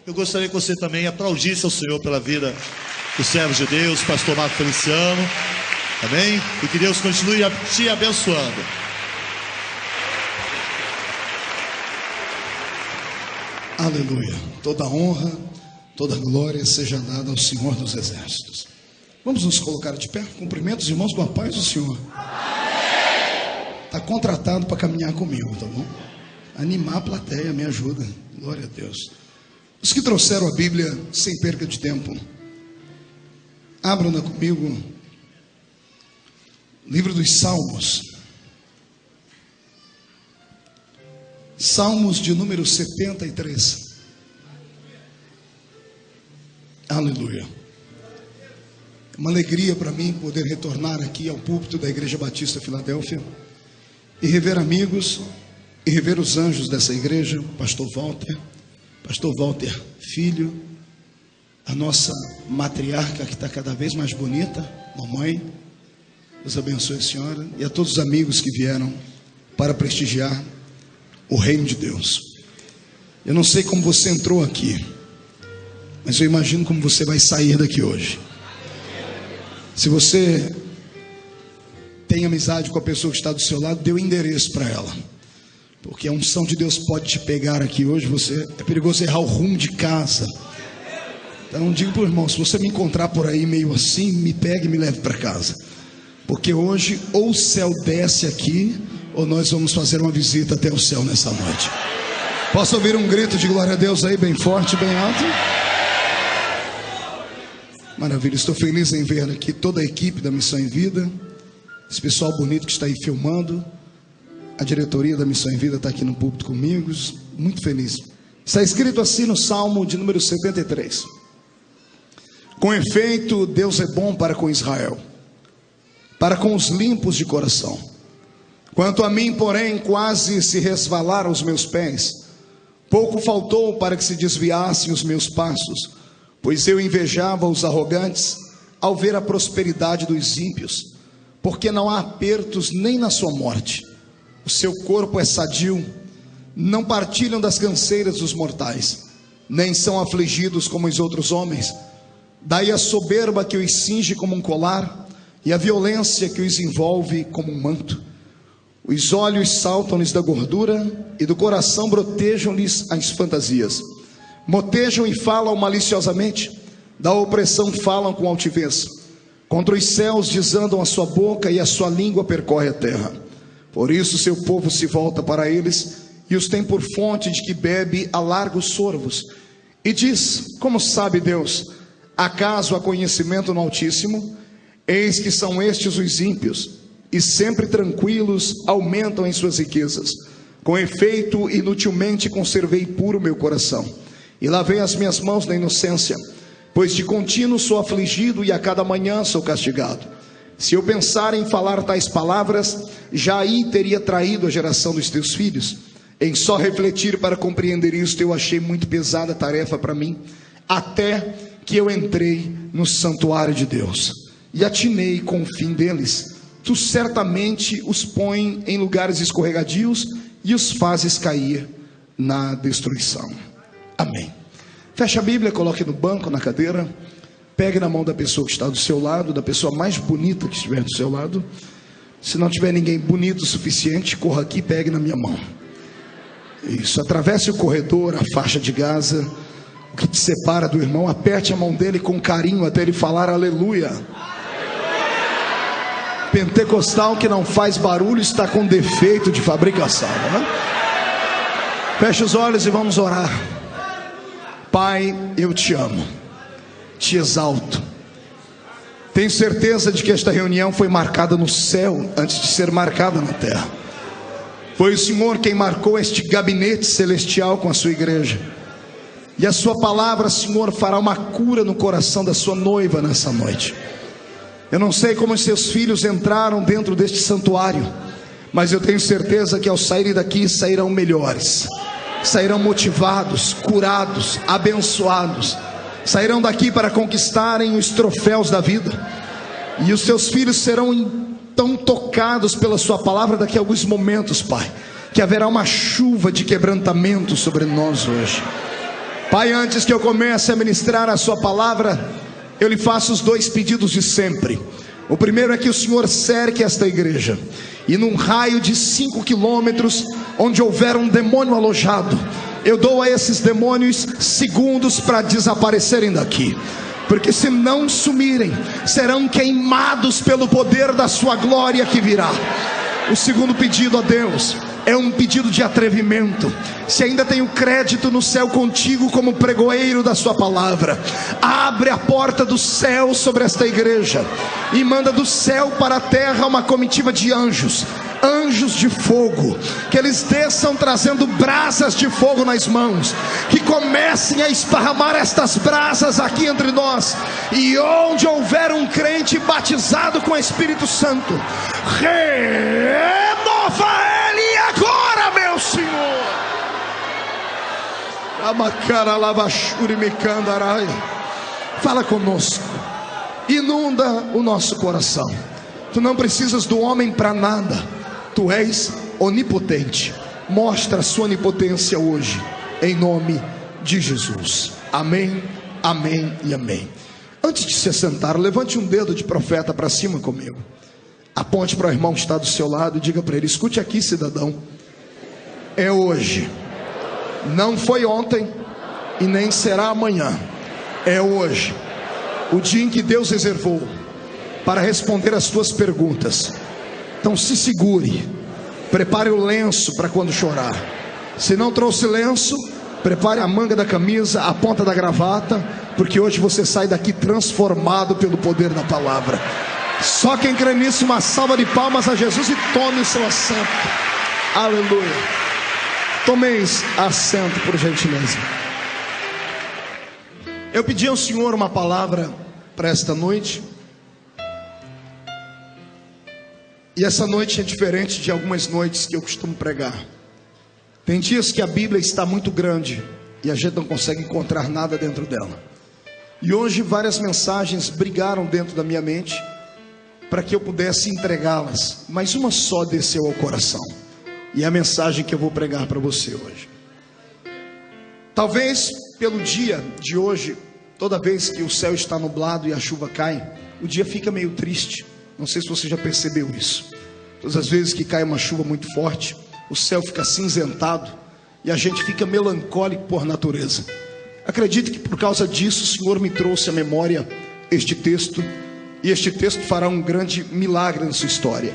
Eu gostaria que você também aplaudisse ao Senhor pela vida dos servos de Deus, pastor Marco Feliciano. Amém? E que Deus continue te abençoando. Aleluia. Toda honra, toda glória seja dada ao Senhor dos Exércitos. Vamos nos colocar de pé. Cumprimento os irmãos com a paz do Senhor. Está contratado para caminhar comigo, tá bom? Animar a plateia, me ajuda. Glória a Deus. Os que trouxeram a Bíblia sem perca de tempo, abram-na comigo. Livro dos Salmos. Salmos de número 73. Aleluia. É uma alegria para mim poder retornar aqui ao púlpito da Igreja Batista Filadélfia e rever amigos e rever os anjos dessa igreja, Pastor Walter filho, a nossa matriarca que está cada vez mais bonita, mamãe. Deus abençoe a senhora e a todos os amigos que vieram para prestigiar o reino de Deus. Eu não sei como você entrou aqui, mas eu imagino como você vai sair daqui hoje. Se você tem amizade com a pessoa que está do seu lado, dê o endereço para ela, porque a unção de Deus pode te pegar aqui hoje. É perigoso errar o rumo de casa. Então digo para o irmão, se você me encontrar por aí meio assim, me pegue e me leve para casa, porque hoje ou o céu desce aqui, ou nós vamos fazer uma visita até o céu nessa noite. Posso ouvir um grito de glória a Deus aí, bem forte, bem alto? Maravilha, estou feliz em ver aqui toda a equipe da Missão em Vida, esse pessoal bonito que está aí filmando. A diretoria da Missão em Vida está aqui no púlpito comigo, muito feliz. Está escrito assim no Salmo de número 73: com efeito, Deus é bom para com Israel, para com os limpos de coração. Quanto a mim, porém, quase se resvalaram os meus pés, pouco faltou para que se desviassem os meus passos, pois eu invejava os arrogantes ao ver a prosperidade dos ímpios, porque não há apertos nem na sua morte. O seu corpo é sadio, não partilham das canseiras dos mortais, nem são afligidos como os outros homens. Daí a soberba que os cinge como um colar, e a violência que os envolve como um manto. Os olhos saltam-lhes da gordura, e do coração brotejam-lhes as fantasias. Motejam e falam maliciosamente, da opressão falam com altivez. Contra os céus desandam a sua boca, e a sua língua percorre a terra. Por isso seu povo se volta para eles, e os tem por fonte de que bebe a largos sorvos. E diz: como sabe Deus? Acaso há conhecimento no Altíssimo? Eis que são estes os ímpios, e sempre tranquilos aumentam em suas riquezas. Com efeito, inutilmente conservei puro meu coração, e lavei as minhas mãos na inocência, pois de contínuo sou afligido, e a cada manhã sou castigado. Se eu pensar em falar tais palavras, já aí teria traído a geração dos teus filhos. Em só refletir para compreender isto, eu achei muito pesada a tarefa para mim, até que eu entrei no santuário de Deus, e atinei com o fim deles. Tu certamente os põe em lugares escorregadios, e os fazes cair na destruição. Amém. Feche a Bíblia, coloque no banco, na cadeira. Pegue na mão da pessoa que está do seu lado, da pessoa mais bonita que estiver do seu lado. Se não tiver ninguém bonito o suficiente, corra aqui e pegue na minha mão. Isso, atravesse o corredor, a faixa de Gaza, o que te separa do irmão, aperte a mão dele com carinho até ele falar aleluia. Pentecostal que não faz barulho está com defeito de fabricação, né? Feche os olhos e vamos orar. Pai, eu te amo, te exalto. Tenho certeza de que esta reunião foi marcada no céu antes de ser marcada na terra. Foi o Senhor quem marcou este gabinete celestial com a sua igreja. E a sua palavra, Senhor, fará uma cura no coração da sua noiva nessa noite. Eu não sei como os seus filhos entraram dentro deste santuário, mas eu tenho certeza que ao saírem daqui sairão melhores, sairão motivados, curados, abençoados. Sairão daqui para conquistarem os troféus da vida. E os seus filhos serão tão tocados pela sua palavra daqui a alguns momentos, Pai, que haverá uma chuva de quebrantamento sobre nós hoje. Pai, antes que eu comece a ministrar a sua palavra, eu lhe faço os 2 pedidos de sempre. O primeiro é que o Senhor cerque esta igreja, e num raio de 5 quilômetros, onde houver um demônio alojado, eu dou a esses demônios segundos para desaparecerem daqui, porque se não sumirem, serão queimados pelo poder da sua glória que virá. O segundo pedido a Deus é um pedido de atrevimento. Se ainda tenho crédito no céu contigo como pregoeiro da sua palavra, abre a porta do céu sobre esta igreja e manda do céu para a terra uma comitiva de anjos, anjos de fogo, que eles desçam trazendo brasas de fogo nas mãos, que comecem a esparramar estas brasas aqui entre nós, e onde houver um crente batizado com o Espírito Santo, renova ele agora, meu Senhor. Fala conosco, inunda o nosso coração. Tu não precisas do homem para nada, tu és onipotente. Mostra a sua onipotência hoje, em nome de Jesus. Amém, amém e amém. Antes de se sentar, levante um dedo de profeta para cima comigo. Aponte para o irmão que está do seu lado e diga para ele: escute aqui, cidadão, é hoje, não foi ontem e nem será amanhã, é hoje, o dia em que Deus reservou para responder as tuas perguntas. Então se segure, prepare o lenço para quando chorar. Se não trouxe lenço, prepare a manga da camisa, a ponta da gravata, porque hoje você sai daqui transformado pelo poder da palavra. Só quem crê nisso, uma salva de palmas a Jesus e tome o seu assento. Aleluia. Tomeis assento, por gentileza. Eu pedi ao Senhor uma palavra para esta noite, e essa noite é diferente de algumas noites que eu costumo pregar. Tem dias que a Bíblia está muito grande e a gente não consegue encontrar nada dentro dela. E hoje várias mensagens brigaram dentro da minha mente para que eu pudesse entregá-las, mas uma só desceu ao coração, e é a mensagem que eu vou pregar para você hoje. Talvez pelo dia de hoje, toda vez que o céu está nublado e a chuva cai, o dia fica meio triste. Não sei se você já percebeu isso. Todas as vezes que cai uma chuva muito forte, o céu fica acinzentado e a gente fica melancólico por natureza. Acredito que por causa disso o Senhor me trouxe à memória este texto, e este texto fará um grande milagre na sua história.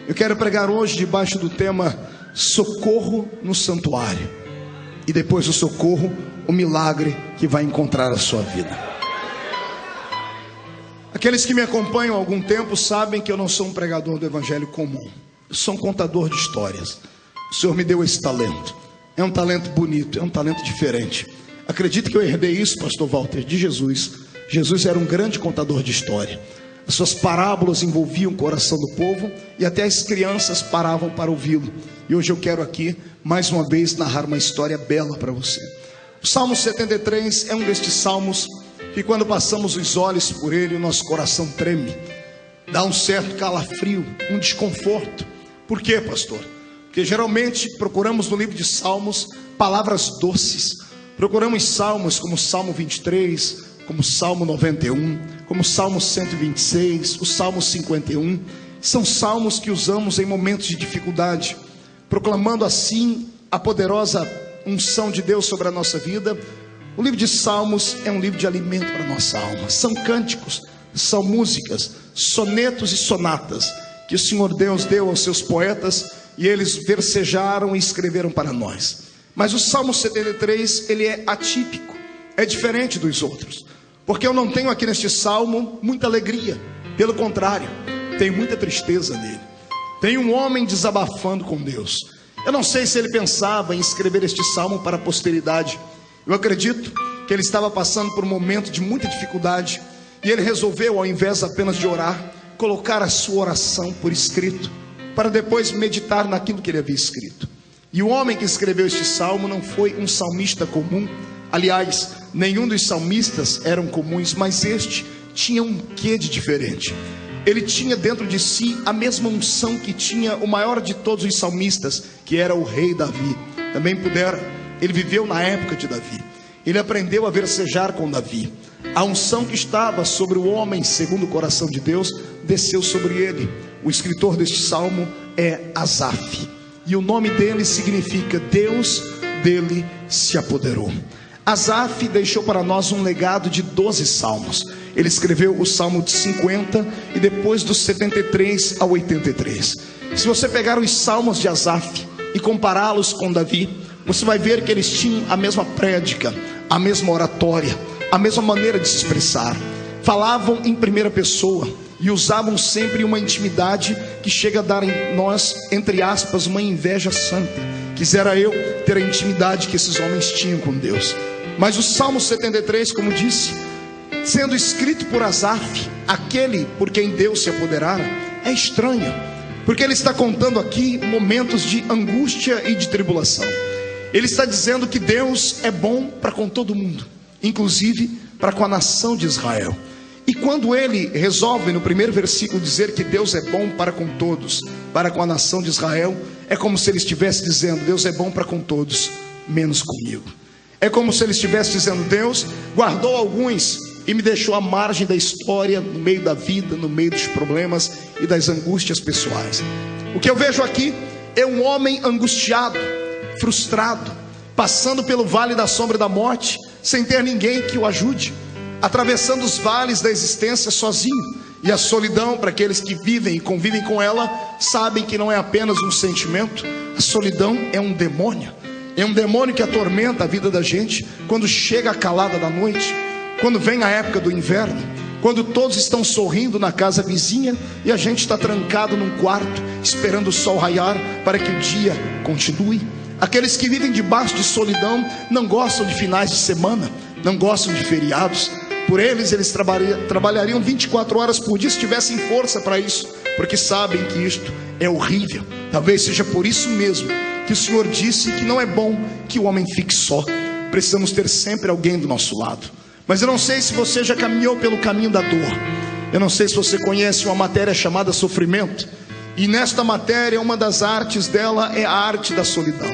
Eu quero pregar hoje debaixo do tema socorro no santuário, e depois do socorro, o milagre que vai encontrar a sua vida. Aqueles que me acompanham há algum tempo sabem que eu não sou um pregador do evangelho comum. Eu sou um contador de histórias. O Senhor me deu esse talento. É um talento bonito, é um talento diferente. Acredito que eu herdei isso, pastor Walter, de Jesus. Jesus era um grande contador de história. As suas parábolas envolviam o coração do povo e até as crianças paravam para ouvi-lo. E hoje eu quero aqui, mais uma vez, narrar uma história bela para você. O Salmo 73 é um destes salmos que, quando passamos os olhos por ele, o nosso coração treme. Dá um certo calafrio, um desconforto. Por quê, pastor? Porque geralmente procuramos no livro de Salmos palavras doces. Procuramos salmos como o Salmo 23, como o Salmo 91, como o Salmo 126, o Salmo 51. São salmos que usamos em momentos de dificuldade, proclamando assim a poderosa unção de Deus sobre a nossa vida. O livro de Salmos é um livro de alimento para a nossa alma. São cânticos, são músicas, sonetos e sonatas que o Senhor Deus deu aos seus poetas, e eles versejaram e escreveram para nós. Mas o Salmo 73, ele é atípico, é diferente dos outros, porque eu não tenho aqui neste salmo muita alegria. Pelo contrário, tem muita tristeza nele. Tem um homem desabafando com Deus. Eu não sei se ele pensava em escrever este salmo para a posteridade. Eu acredito que ele estava passando por um momento de muita dificuldade, e ele resolveu, ao invés apenas de orar, colocar a sua oração por escrito, para depois meditar naquilo que ele havia escrito. E o homem que escreveu este salmo não foi um salmista comum. Aliás, nenhum dos salmistas eram comuns, mas este tinha um quê de diferente. Ele tinha dentro de si a mesma unção que tinha o maior de todos os salmistas, que era o rei Davi. Também ele viveu na época de Davi. ele aprendeu a versejar com Davi. A unção que estava sobre o homem segundo o coração de Deus desceu sobre ele. O escritor deste salmo é Asaf, e o nome dele significa Deus dele se apoderou. Asaf deixou para nós um legado de 12 salmos. Ele escreveu o Salmo de 50 e depois dos 73 ao 83. Se você pegar os salmos de Asaf e compará-los com Davi, você vai ver que eles tinham a mesma prédica, a mesma oratória, a mesma maneira de se expressar. Falavam em primeira pessoa e usavam sempre uma intimidade que chega a dar em nós, entre aspas, uma inveja santa. Quisera eu ter a intimidade que esses homens tinham com Deus. Mas o Salmo 73, como disse, sendo escrito por Asaf, aquele por quem Deus se apoderara, é estranho, porque ele está contando aqui momentos de angústia e de tribulação. Ele está dizendo que Deus é bom para com todo mundo, inclusive para com a nação de Israel. E quando ele resolve no primeiro versículo dizer que Deus é bom para com todos, para com a nação de Israel, é como se ele estivesse dizendo: Deus é bom para com todos, menos comigo. É como se ele estivesse dizendo: Deus guardou alguns e me deixou à margem da história, no meio da vida, no meio dos problemas e das angústias pessoais. O que eu vejo aqui é um homem angustiado, frustrado, passando pelo vale da sombra da morte, sem ter ninguém que o ajude, atravessando os vales da existência sozinho. E a solidão, para aqueles que vivem e convivem com ela, sabem que não é apenas um sentimento. A solidão é um demônio. É um demônio que atormenta a vida da gente quando chega a calada da noite, quando vem a época do inverno, quando todos estão sorrindo na casa vizinha e a gente está trancado num quarto, esperando o sol raiar para que o dia continue. Aqueles que vivem debaixo de solidão não gostam de finais de semana, não gostam de feriados. Por eles trabalhariam 24 horas por dia se tivessem força para isso, porque sabem que isto é horrível. Talvez seja por isso mesmo que o Senhor disse que não é bom que o homem fique só. Precisamos ter sempre alguém do nosso lado. Mas eu não sei se você já caminhou pelo caminho da dor. Eu não sei se você conhece uma matéria chamada sofrimento. E nesta matéria, uma das artes dela é a arte da solidão,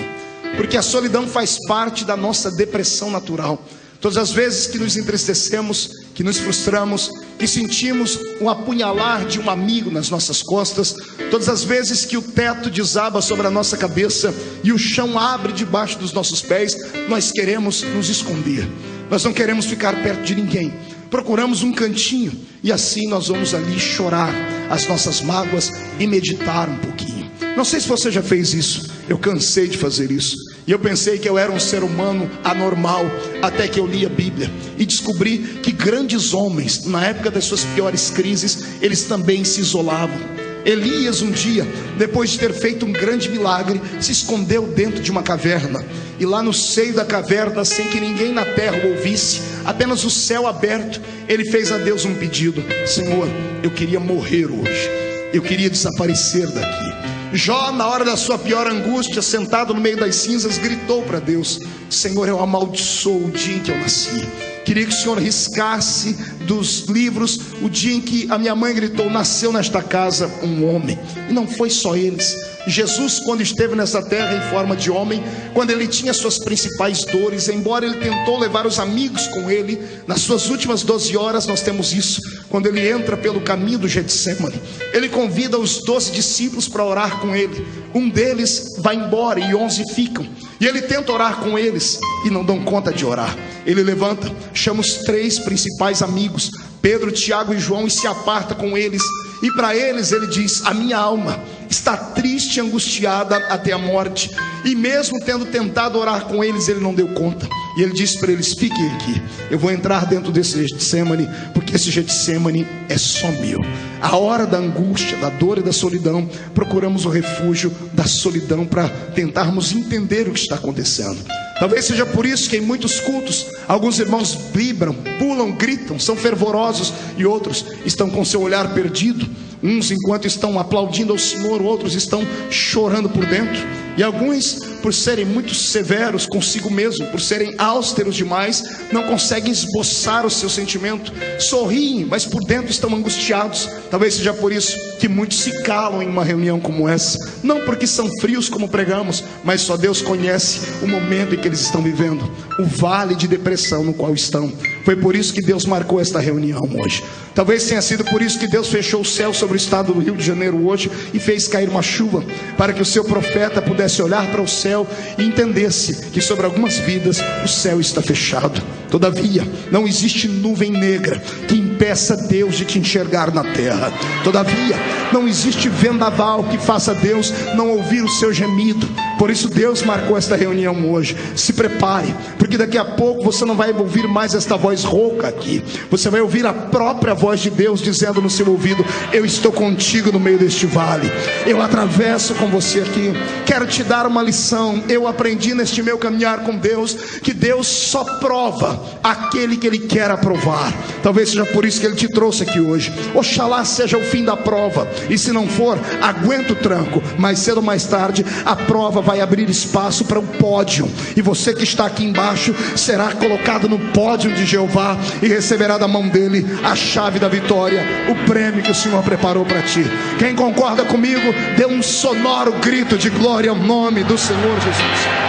porque a solidão faz parte da nossa depressão natural. Todas as vezes que nos entristecemos, que nos frustramos, que sentimos o apunhalar de um amigo nas nossas costas, todas as vezes que o teto desaba sobre a nossa cabeça e o chão abre debaixo dos nossos pés, nós queremos nos esconder. Nós não queremos ficar perto de ninguém. Procuramos um cantinho e assim nós vamos ali chorar as nossas mágoas e meditar um pouquinho. Não sei se você já fez isso. Eu cansei de fazer isso. E eu pensei que eu era um ser humano anormal, até que eu li a Bíblia e descobri que grandes homens, na época das suas piores crises, eles também se isolavam. Elias um dia, depois de ter feito um grande milagre, se escondeu dentro de uma caverna. E lá no seio da caverna, sem que ninguém na terra o ouvisse, apenas o céu aberto, ele fez a Deus um pedido: Senhor, eu queria morrer hoje, eu queria desaparecer daqui. Jó, na hora da sua pior angústia, sentado no meio das cinzas, gritou para Deus: Senhor, eu amaldiçoo o dia em que eu nasci. Queria que o Senhor riscasse dos livros o dia em que a minha mãe gritou: nasceu nesta casa um homem. E não foi só eles. Jesus, quando esteve nessa terra em forma de homem, quando ele tinha suas principais dores, embora ele tentou levar os amigos com ele, nas suas últimas 12 horas nós temos isso, quando ele entra pelo caminho do Getsemane, ele convida os 12 discípulos para orar com ele. Um deles vai embora e 11 ficam, e ele tenta orar com eles e não dão conta de orar. Ele levanta, chama os 3 principais amigos, Pedro, Tiago e João, e se aparta com eles. E para eles ele diz: a minha alma está triste e angustiada até a morte. E mesmo tendo tentado orar com eles, ele não deu conta. E ele disse para eles: fiquem aqui, eu vou entrar dentro desse Getsemane, porque esse Getsemane é só meu. A hora da angústia, da dor e da solidão, procuramos o refúgio da solidão para tentarmos entender o que está acontecendo. Talvez seja por isso que em muitos cultos alguns irmãos vibram, pulam, gritam, são fervorosos, e outros estão com seu olhar perdido. Uns enquanto estão aplaudindo ao Senhor, outros estão chorando por dentro. E alguns, por serem muito severos consigo mesmo, por serem austeros demais, não conseguem esboçar o seu sentimento. Sorriem, mas por dentro estão angustiados. Talvez seja por isso que que muitos se calam em uma reunião como essa, não porque são frios como pregamos, mas só Deus conhece o momento em que eles estão vivendo, o vale de depressão no qual estão. Foi por isso que Deus marcou esta reunião hoje. Talvez tenha sido por isso que Deus fechou o céu sobre o estado do Rio de Janeiro hoje e fez cair uma chuva, para que o seu profeta pudesse olhar para o céu e entendesse que sobre algumas vidas o céu está fechado. Todavia, não existe nuvem negra que impeça Deus de te enxergar na terra. Todavia, não existe vendaval que faça Deus não ouvir o seu gemido. Por isso Deus marcou esta reunião hoje. Se prepare, porque daqui a pouco você não vai ouvir mais esta voz rouca aqui. Você vai ouvir a própria voz de Deus dizendo no seu ouvido: eu estou contigo no meio deste vale, eu atravesso com você aqui. Quero te dar uma lição. Eu aprendi neste meu caminhar com Deus que Deus só prova aquele que Ele quer aprovar. Talvez seja por isso que Ele te trouxe aqui hoje. Oxalá seja o fim da prova, e se não for, aguenta o tranco. Mais cedo ou mais tarde a prova vai abrir espaço para um pódio, e você que está aqui embaixo será colocado no pódio de Jeová e receberá da mão dele a chave da vitória, o prêmio que o Senhor preparou para ti. Quem concorda comigo, dê um sonoro grito de glória ao nome do Senhor Jesus.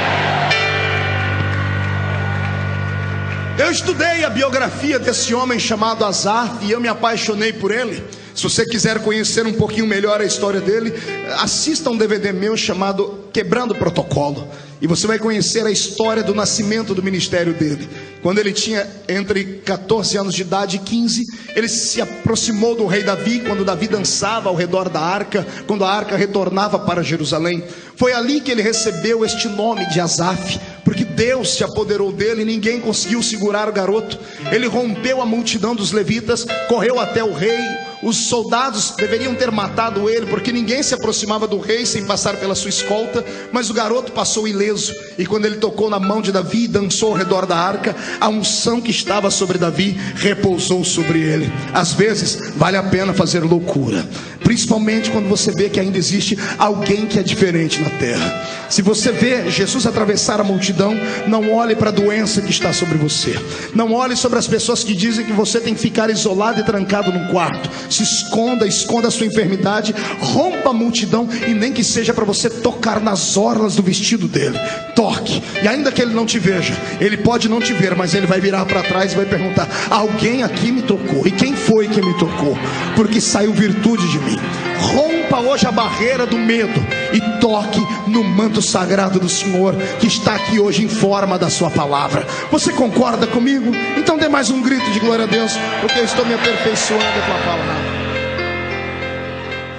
Eu estudei a biografia desse homem chamado Asaf e eu me apaixonei por ele. Se você quiser conhecer um pouquinho melhor a história dele, assista um DVD meu chamado Quebrando o Protocolo, e você vai conhecer a história do nascimento do ministério dele. Quando ele tinha entre 14 anos de idade e 15, ele se aproximou do rei Davi, quando Davi dançava ao redor da arca, quando a arca retornava para Jerusalém. Foi ali que ele recebeu este nome de Asaf, porque Deus se apoderou dele e ninguém conseguiu segurar o garoto. Ele rompeu a multidão dos levitas, correu até o rei. Os soldados deveriam ter matado ele, porque ninguém se aproximava do rei sem passar pela sua escolta, mas o garoto passou ileso. E quando ele tocou na mão de Davi e dançou ao redor da arca, a unção que estava sobre Davi repousou sobre ele. Às vezes vale a pena fazer loucura, principalmente quando você vê que ainda existe alguém que é diferente na terra. Se você vê Jesus atravessar a multidão, não olhe para a doença que está sobre você, não olhe sobre as pessoas que dizem que você tem que ficar isolado e trancado num quarto. Se esconda a sua enfermidade, rompa a multidão, e nem que seja para você tocar nas orlas do vestido dele. Toque, e ainda que ele não te veja, ele pode não te ver, mas ele vai virar para trás e vai perguntar: alguém aqui me tocou? E quem foi que me tocou? Porque saiu virtude de mim. Rompa hoje a barreira do medo e toque no manto sagrado do Senhor, que está aqui hoje em forma da sua palavra. Você concorda comigo? Então dê mais um grito de glória a Deus, porque eu estou me aperfeiçoando com a palavra.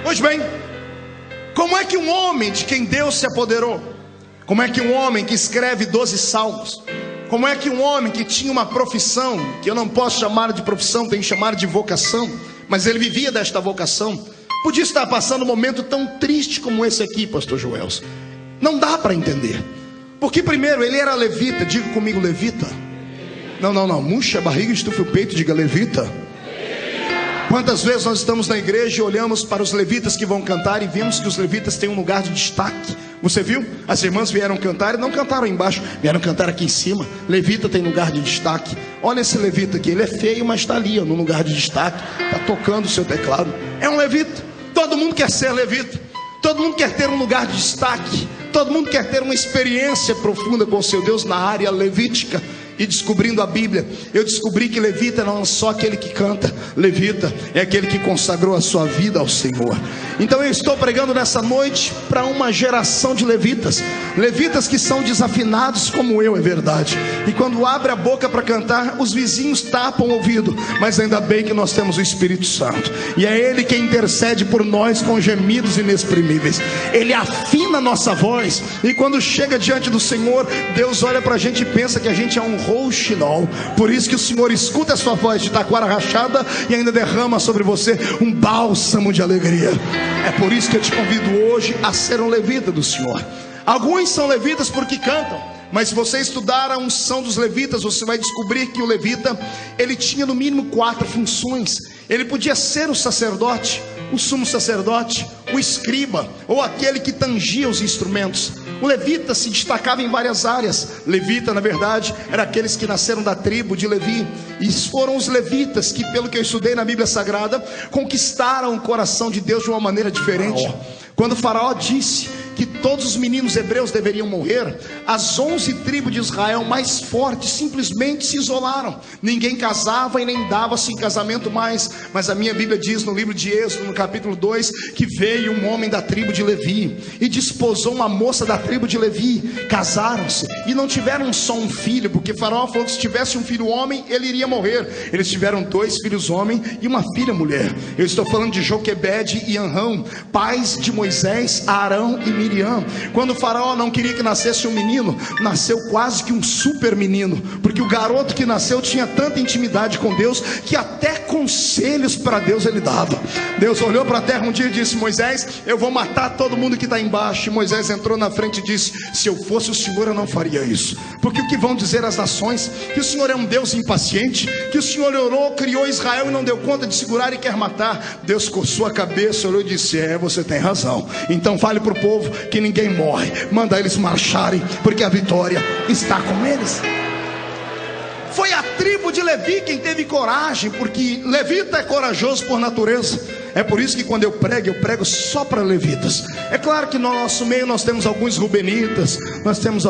Pois bem, como é que um homem de quem Deus se apoderou, como é que um homem que escreve 12 salmos, como é que um homem que tinha uma profissão, que eu não posso chamar de profissão, tenho que chamar de vocação, mas ele vivia desta vocação, podia estar passando um momento tão triste como esse aqui, pastor Joelson? Não dá para entender. Porque primeiro, ele era levita. Diga comigo, levita. Não, murcha a barriga, estufa o peito, diga levita. Quantas vezes nós estamos na igreja e olhamos para os levitas que vão cantar e vemos que os levitas têm um lugar de destaque. Você viu? As irmãs vieram cantar e não cantaram embaixo, vieram cantar aqui em cima. Levita tem lugar de destaque. Olha esse levita aqui, ele é feio, mas está ali, no lugar de destaque, está tocando o seu teclado. É um levita. Todo mundo quer ser levita, todo mundo quer ter um lugar de destaque, todo mundo quer ter uma experiência profunda com o seu Deus na área levítica. E descobrindo a Bíblia, eu descobri que levita não é só aquele que canta. Levita é aquele que consagrou a sua vida ao Senhor. Então eu estou pregando nessa noite para uma geração de levitas. Levitas que são desafinados como eu, é verdade. E quando abre a boca para cantar, os vizinhos tapam o ouvido. Mas ainda bem que nós temos o Espírito Santo, e é Ele quem intercede por nós com gemidos inexprimíveis. Ele afina a nossa voz, e quando chega diante do Senhor, Deus olha para a gente e pensa que a gente é um rouxinol. Por isso que o Senhor escuta a sua voz de taquara rachada e ainda derrama sobre você um bálsamo de alegria. É por isso que eu te convido hoje a ser um levita do Senhor. Alguns são levitas porque cantam, mas se você estudar a unção dos levitas, você vai descobrir que o levita, ele tinha no mínimo 4 funções. Ele podia ser o sacerdote, o sumo sacerdote, o escriba, ou aquele que tangia os instrumentos. O levita se destacava em várias áreas. Levita, na verdade, eram aqueles que nasceram da tribo de Levi. E foram os levitas que, pelo que eu estudei na Bíblia Sagrada, conquistaram o coração de Deus de uma maneira diferente. Quando o faraó disse que todos os meninos hebreus deveriam morrer, as 11 tribos de Israel mais fortes simplesmente se isolaram. Ninguém casava e nem dava-se em casamento mais. Mas a minha Bíblia diz no livro de Êxodo, no capítulo 2, que veio um homem da tribo de Levi e desposou uma moça da tribo de Levi. Casaram-se e não tiveram só um filho, porque o faraó falou que se tivesse um filho homem, ele iria morrer. Eles tiveram 2 filhos homem e uma filha mulher. Eu estou falando de Joquebede e Anrão, pais de Moisés, Arão e Miriam. Quando o faraó não queria que nascesse um menino, nasceu quase que um super menino, porque o garoto que nasceu tinha tanta intimidade com Deus, que até conselhos para Deus ele dava. Deus olhou para a terra um dia e disse: Moisés, eu vou matar todo mundo que está embaixo. E Moisés entrou na frente e disse: se eu fosse o Senhor, eu não faria isso. Porque o que vão dizer as nações? Que o Senhor é um Deus impaciente, que o Senhor orou, criou Israel e não deu conta de segurar e quer matar. Deus coçou a cabeça, olhou e disse: você tem razão. Então fale para o povo que ninguém morre, manda eles marcharem, porque a vitória está com eles. Foi a tribo de Levi quem teve coragem, porque levita é corajoso por natureza. É por isso que quando eu prego só para levitas. É claro que no nosso meio nós temos alguns rubenitas, nós temos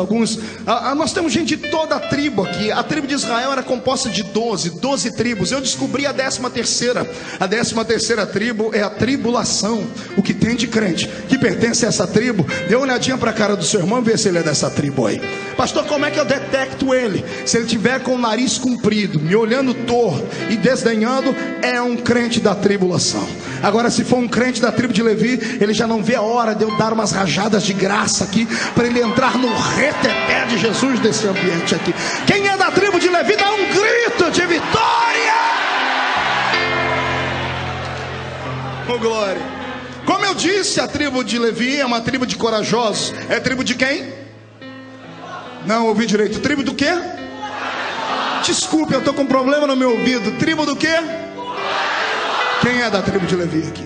gente de toda a tribo aqui. A tribo de Israel era composta de 12 tribos. Eu descobri a 13ª. A 13ª tribo é a tribulação. O que tem de crente que pertence a essa tribo, dê uma olhadinha para a cara do seu irmão e vê se ele é dessa tribo aí. Pastor, como é que eu detecto ele? Se ele tiver com o nariz comprido, me olhando torto e desdenhando, é um crente da tribulação. Agora, se for um crente da tribo de Levi, ele já não vê a hora de eu dar umas rajadas de graça aqui, para ele entrar no reteté de Jesus desse ambiente aqui. Quem é da tribo de Levi, dá um grito de vitória! Oh, glória! Como eu disse, a tribo de Levi é uma tribo de corajosos. É tribo de quem? Não ouvi direito. Tribo do quê? Desculpe, eu estou com um problema no meu ouvido. Tribo do quê? Quem é da tribo de Levi aqui?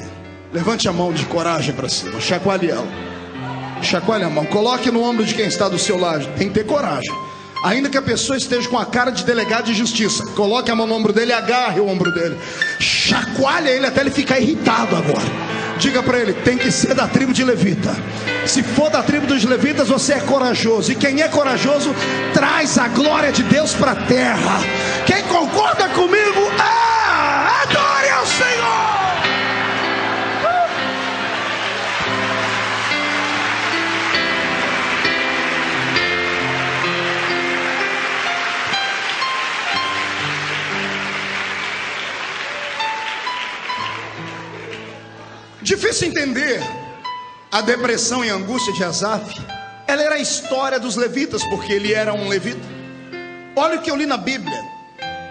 Levante a mão de coragem para cima, chacoalhe ela. Chacoalhe a mão, coloque no ombro de quem está do seu lado. Tem que ter coragem. Ainda que a pessoa esteja com a cara de delegado de justiça, coloque a mão no ombro dele e agarre o ombro dele. Chacoalhe ele até ele ficar irritado agora. Diga para ele: tem que ser da tribo de Levita. Se for da tribo dos levitas, você é corajoso. E quem é corajoso traz a glória de Deus para a terra. Quem concorda comigo, adore ao Senhor. Difícil entender a depressão e a angústia de Asaf. Ela era a história dos levitas, porque ele era um levita. Olha o que eu li na Bíblia,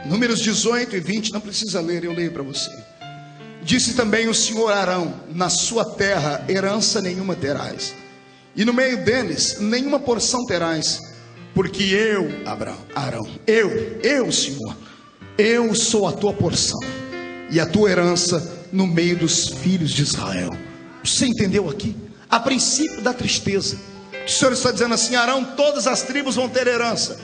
Números 18 e 20, não precisa ler, eu leio para você. Disse também o Senhor a Arão: na sua terra herança nenhuma terás, e no meio deles nenhuma porção terás, porque eu, Arão, eu Senhor, eu sou a tua porção e a tua herança no meio dos filhos de Israel. Você entendeu aqui? A princípio da tristeza, o Senhor está dizendo assim: Arão, todas as tribos vão ter herança,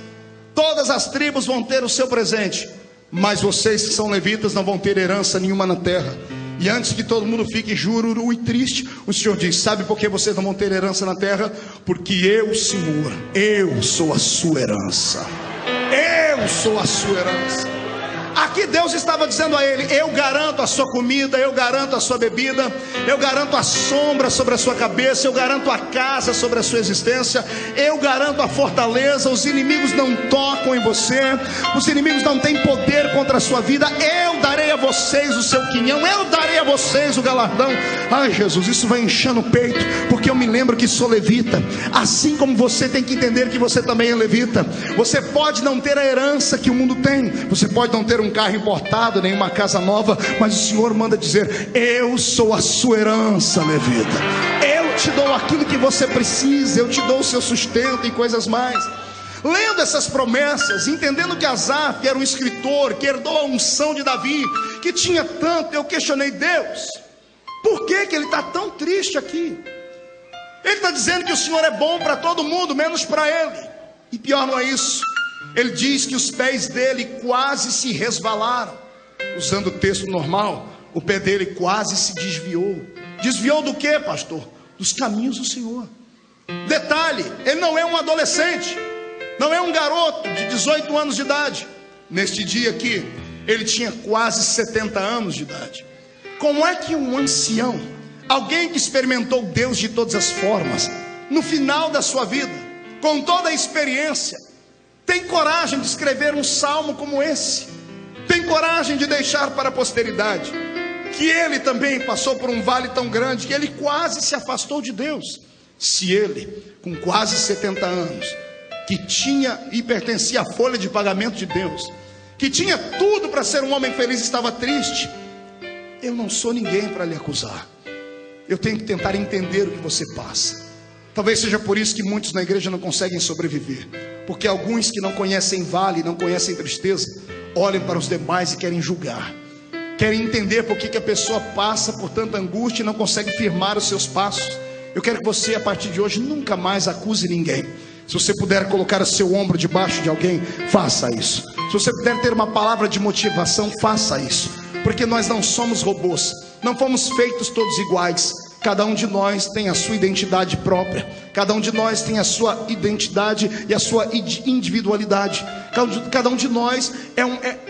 todas as tribos vão ter o seu presente, mas vocês que são levitas não vão ter herança nenhuma na terra. E antes que todo mundo fique jururu e triste, o Senhor diz: sabe por que vocês não vão ter herança na terra? Porque eu, Senhor, eu sou a sua herança. Eu sou a sua herança. Aqui Deus estava dizendo a ele: eu garanto a sua comida, eu garanto a sua bebida, eu garanto a sombra sobre a sua cabeça, eu garanto a casa sobre a sua existência, eu garanto a fortaleza. Os inimigos não tocam em você, os inimigos não têm poder contra a sua vida. Eu darei a vocês o seu quinhão, eu darei a vocês o galardão. Ai, Jesus, isso vai enchendo o peito, porque eu me lembro que sou levita. Assim como você tem que entender que você também é levita. Você pode não ter a herança que o mundo tem, você pode não ter um carro importado, nem uma casa nova, mas o Senhor manda dizer: eu sou a sua herança, levita. Eu te dou aquilo que você precisa, eu te dou o seu sustento e coisas mais. Lendo essas promessas, entendendo que Asaf era um escritor que herdou a unção de Davi, que tinha tanto, eu questionei: Deus, por que ele está tão triste aqui? Ele está dizendo que o Senhor é bom para todo mundo, menos para ele. E pior não é isso. Ele diz que os pés dele quase se resvalaram. Usando o texto normal, o pé dele quase se desviou. Desviou do que, pastor? Dos caminhos do Senhor. Detalhe, ele não é um adolescente, não é um garoto de 18 anos de idade. Neste dia aqui, ele tinha quase 70 anos de idade. Como é que um ancião, alguém que experimentou Deus de todas as formas, no final da sua vida, com toda a experiência, tem coragem de escrever um salmo como esse? Tem coragem de deixar para a posteridade que ele também passou por um vale tão grande que ele quase se afastou de Deus? Se ele, com quase 70 anos, que tinha e pertencia à folha de pagamento de Deus, que tinha tudo para ser um homem feliz, estava triste, eu não sou ninguém para lhe acusar. Eu tenho que tentar entender o que você passa. Talvez seja por isso que muitos na igreja não conseguem sobreviver, porque alguns que não conhecem vale, não conhecem tristeza, olham para os demais e querem julgar, querem entender por que a pessoa passa por tanta angústia e não consegue firmar os seus passos. Eu quero que você, a partir de hoje, nunca mais acuse ninguém. Se você puder colocar o seu ombro debaixo de alguém, faça isso. Se você puder ter uma palavra de motivação, faça isso. Porque nós não somos robôs, não fomos feitos todos iguais. Cada um de nós tem a sua identidade própria. Cada um de nós tem a sua identidade e a sua individualidade. Cada um de nós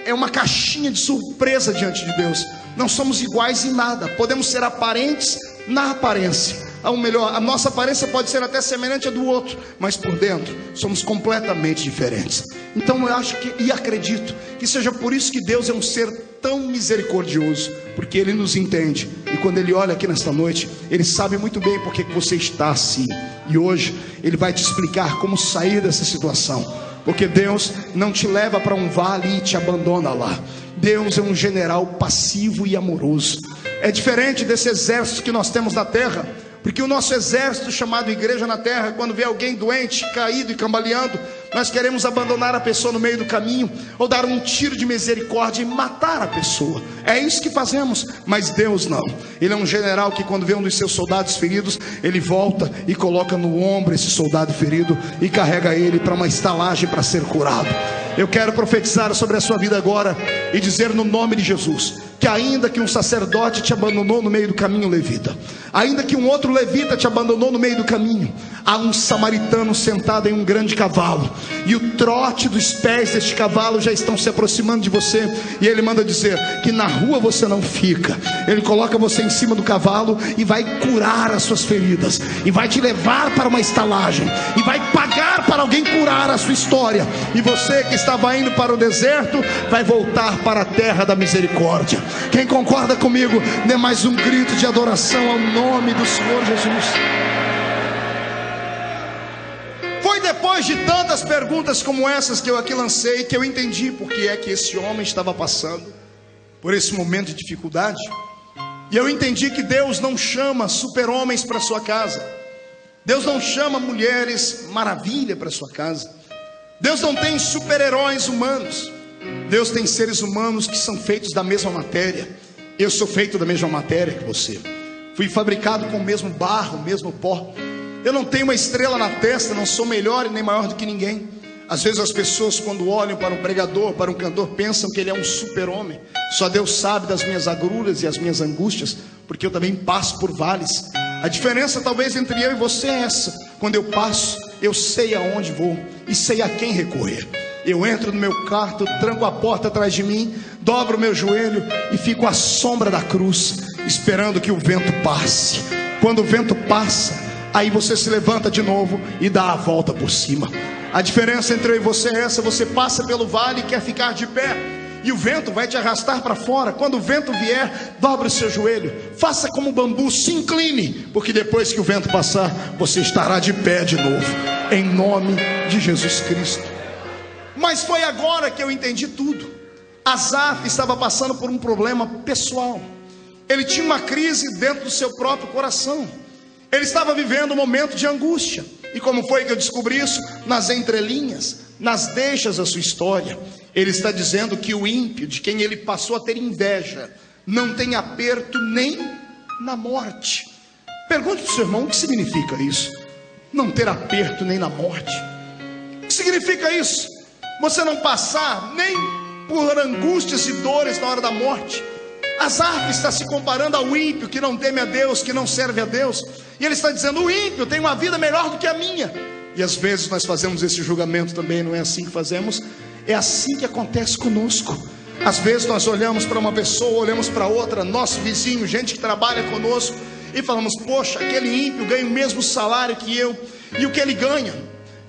é uma caixinha de surpresa diante de Deus. Não somos iguais em nada. Podemos ser aparentes na aparência. Ou melhor, a nossa aparência pode ser até semelhante à do outro, mas por dentro somos completamente diferentes. Então eu acho e acredito que seja por isso que Deus é um ser tão misericordioso, porque Ele nos entende. E quando Ele olha aqui nesta noite, Ele sabe muito bem por que você está assim. E hoje Ele vai te explicar como sair dessa situação. Porque Deus não te leva para um vale e te abandona lá. Deus é um general passivo e amoroso. É diferente desse exército que nós temos na terra. Porque o nosso exército chamado igreja na terra, quando vê alguém doente, caído e cambaleando, nós queremos abandonar a pessoa no meio do caminho, ou dar um tiro de misericórdia e matar a pessoa. É isso que fazemos. Mas Deus não. Ele é um general que quando vê um dos seus soldados feridos, ele volta e coloca no ombro esse soldado ferido e carrega ele para uma estalagem para ser curado. Eu quero profetizar sobre a sua vida agora e dizer no nome de Jesus, que ainda que um sacerdote te abandonou no meio do caminho, levita, ainda que um outro levita te abandonou no meio do caminho, há um samaritano sentado em um grande cavalo, e o trote dos pés deste cavalo já estão se aproximando de você, e ele manda dizer que na rua você não fica. Ele coloca você em cima do cavalo e vai curar as suas feridas, e vai te levar para uma estalagem, e vai pagar para alguém curar a sua história, e você que estava indo para o deserto, vai voltar para a terra da misericórdia. Quem concorda comigo, dê mais um grito de adoração ao nome do Senhor Jesus. Foi depois de tantas perguntas como essas que eu aqui lancei, que eu entendi porque é que esse homem estava passando por esse momento de dificuldade. E eu entendi que Deus não chama super-homens para sua casa. Deus não chama mulheres maravilha para sua casa. Deus não tem super-heróis humanos. Deus tem seres humanos que são feitos da mesma matéria. Eu sou feito da mesma matéria que você. Fui fabricado com o mesmo barro, o mesmo pó. Eu não tenho uma estrela na testa, não sou melhor e nem maior do que ninguém. Às vezes as pessoas, quando olham para um pregador, para um cantor, pensam que ele é um super-homem. Só Deus sabe das minhas agruras e as minhas angústias, porque eu também passo por vales. A diferença talvez entre eu e você é essa: quando eu passo, eu sei aonde vou e sei a quem recorrer. Eu entro no meu quarto, tranco a porta atrás de mim, dobro o meu joelho e fico à sombra da cruz, esperando que o vento passe. Quando o vento passa, aí você se levanta de novo e dá a volta por cima. A diferença entre eu e você é essa: você passa pelo vale e quer ficar de pé, e o vento vai te arrastar para fora. Quando o vento vier, dobre o seu joelho, faça como o bambu, se incline, porque depois que o vento passar, você estará de pé de novo, em nome de Jesus Cristo. Mas foi agora que eu entendi tudo. Asaf estava passando por um problema pessoal. Ele tinha uma crise dentro do seu próprio coração. Ele estava vivendo um momento de angústia. E como foi que eu descobri isso? Nas entrelinhas, nas deixas da sua história. Ele está dizendo que o ímpio, de quem ele passou a ter inveja, não tem aperto nem na morte. Pergunte para o seu irmão o que significa isso. Não ter aperto nem na morte. O que significa isso? Você não passar nem por angústias e dores na hora da morte. Asaf está se comparando ao ímpio que não teme a Deus, que não serve a Deus. E ele está dizendo: o ímpio tem uma vida melhor do que a minha. E às vezes nós fazemos esse julgamento também. Não é assim que fazemos? É assim que acontece conosco. Às vezes nós olhamos para uma pessoa, olhamos para outra, nosso vizinho, gente que trabalha conosco, e falamos: poxa, aquele ímpio ganha o mesmo salário que eu. E o que ele ganha?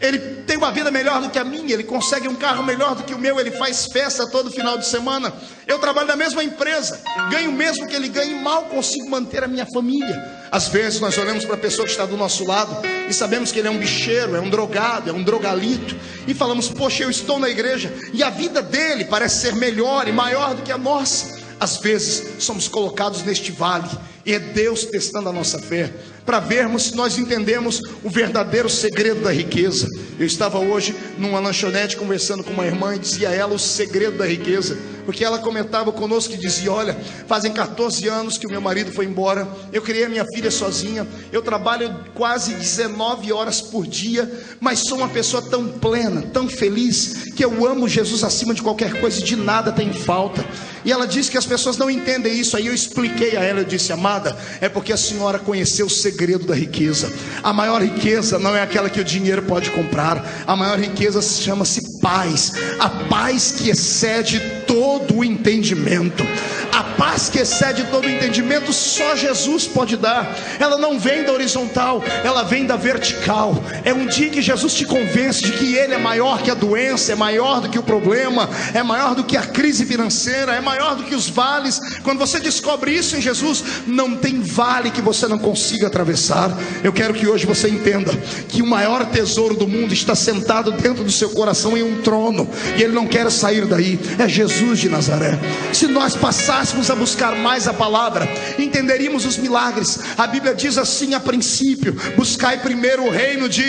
Ele tem uma vida melhor do que a minha, ele consegue um carro melhor do que o meu, ele faz festa todo final de semana. Eu trabalho na mesma empresa, ganho o mesmo que ele ganha e mal consigo manter a minha família. Às vezes nós olhamos para a pessoa que está do nosso lado e sabemos que ele é um bicheiro, é um drogado, é um drogalito, e falamos: poxa, eu estou na igreja e a vida dele parece ser melhor e maior do que a nossa. Às vezes somos colocados neste vale, e é Deus testando a nossa fé, para vermos se nós entendemos o verdadeiro segredo da riqueza. Eu estava hoje numa lanchonete conversando com uma irmã e dizia a ela o segredo da riqueza, porque ela comentava conosco e dizia: olha, fazem 14 anos que o meu marido foi embora, eu criei a minha filha sozinha, eu trabalho quase 19 horas por dia, mas sou uma pessoa tão plena, tão feliz, que eu amo Jesus acima de qualquer coisa e de nada tenho falta. E ela disse que as pessoas não entendem isso. Aí eu expliquei a ela, eu disse: amada, é porque a senhora conheceu o segredo da riqueza. A maior riqueza não é aquela que o dinheiro pode comprar. A maior riqueza chama-se paz. A paz que excede todo o entendimento. A paz que excede todo o entendimento só Jesus pode dar. Ela não vem da horizontal, ela vem da vertical. É um dia que Jesus te convence de que Ele é maior que a doença, é maior do que o problema, é maior do que a crise financeira, é maior do que os vales. Quando você descobre isso em Jesus, não tem vale que você não consiga atravessar. Eu quero que hoje você entenda que o maior tesouro do mundo está sentado dentro do seu coração em um trono, e Ele não quer sair daí. É Jesus de Nazaré. Se nós passássemos a buscar mais a palavra, entenderíamos os milagres. A Bíblia diz assim a princípio: buscai primeiro o reino de...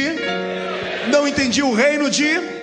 Não entendi, o reino de...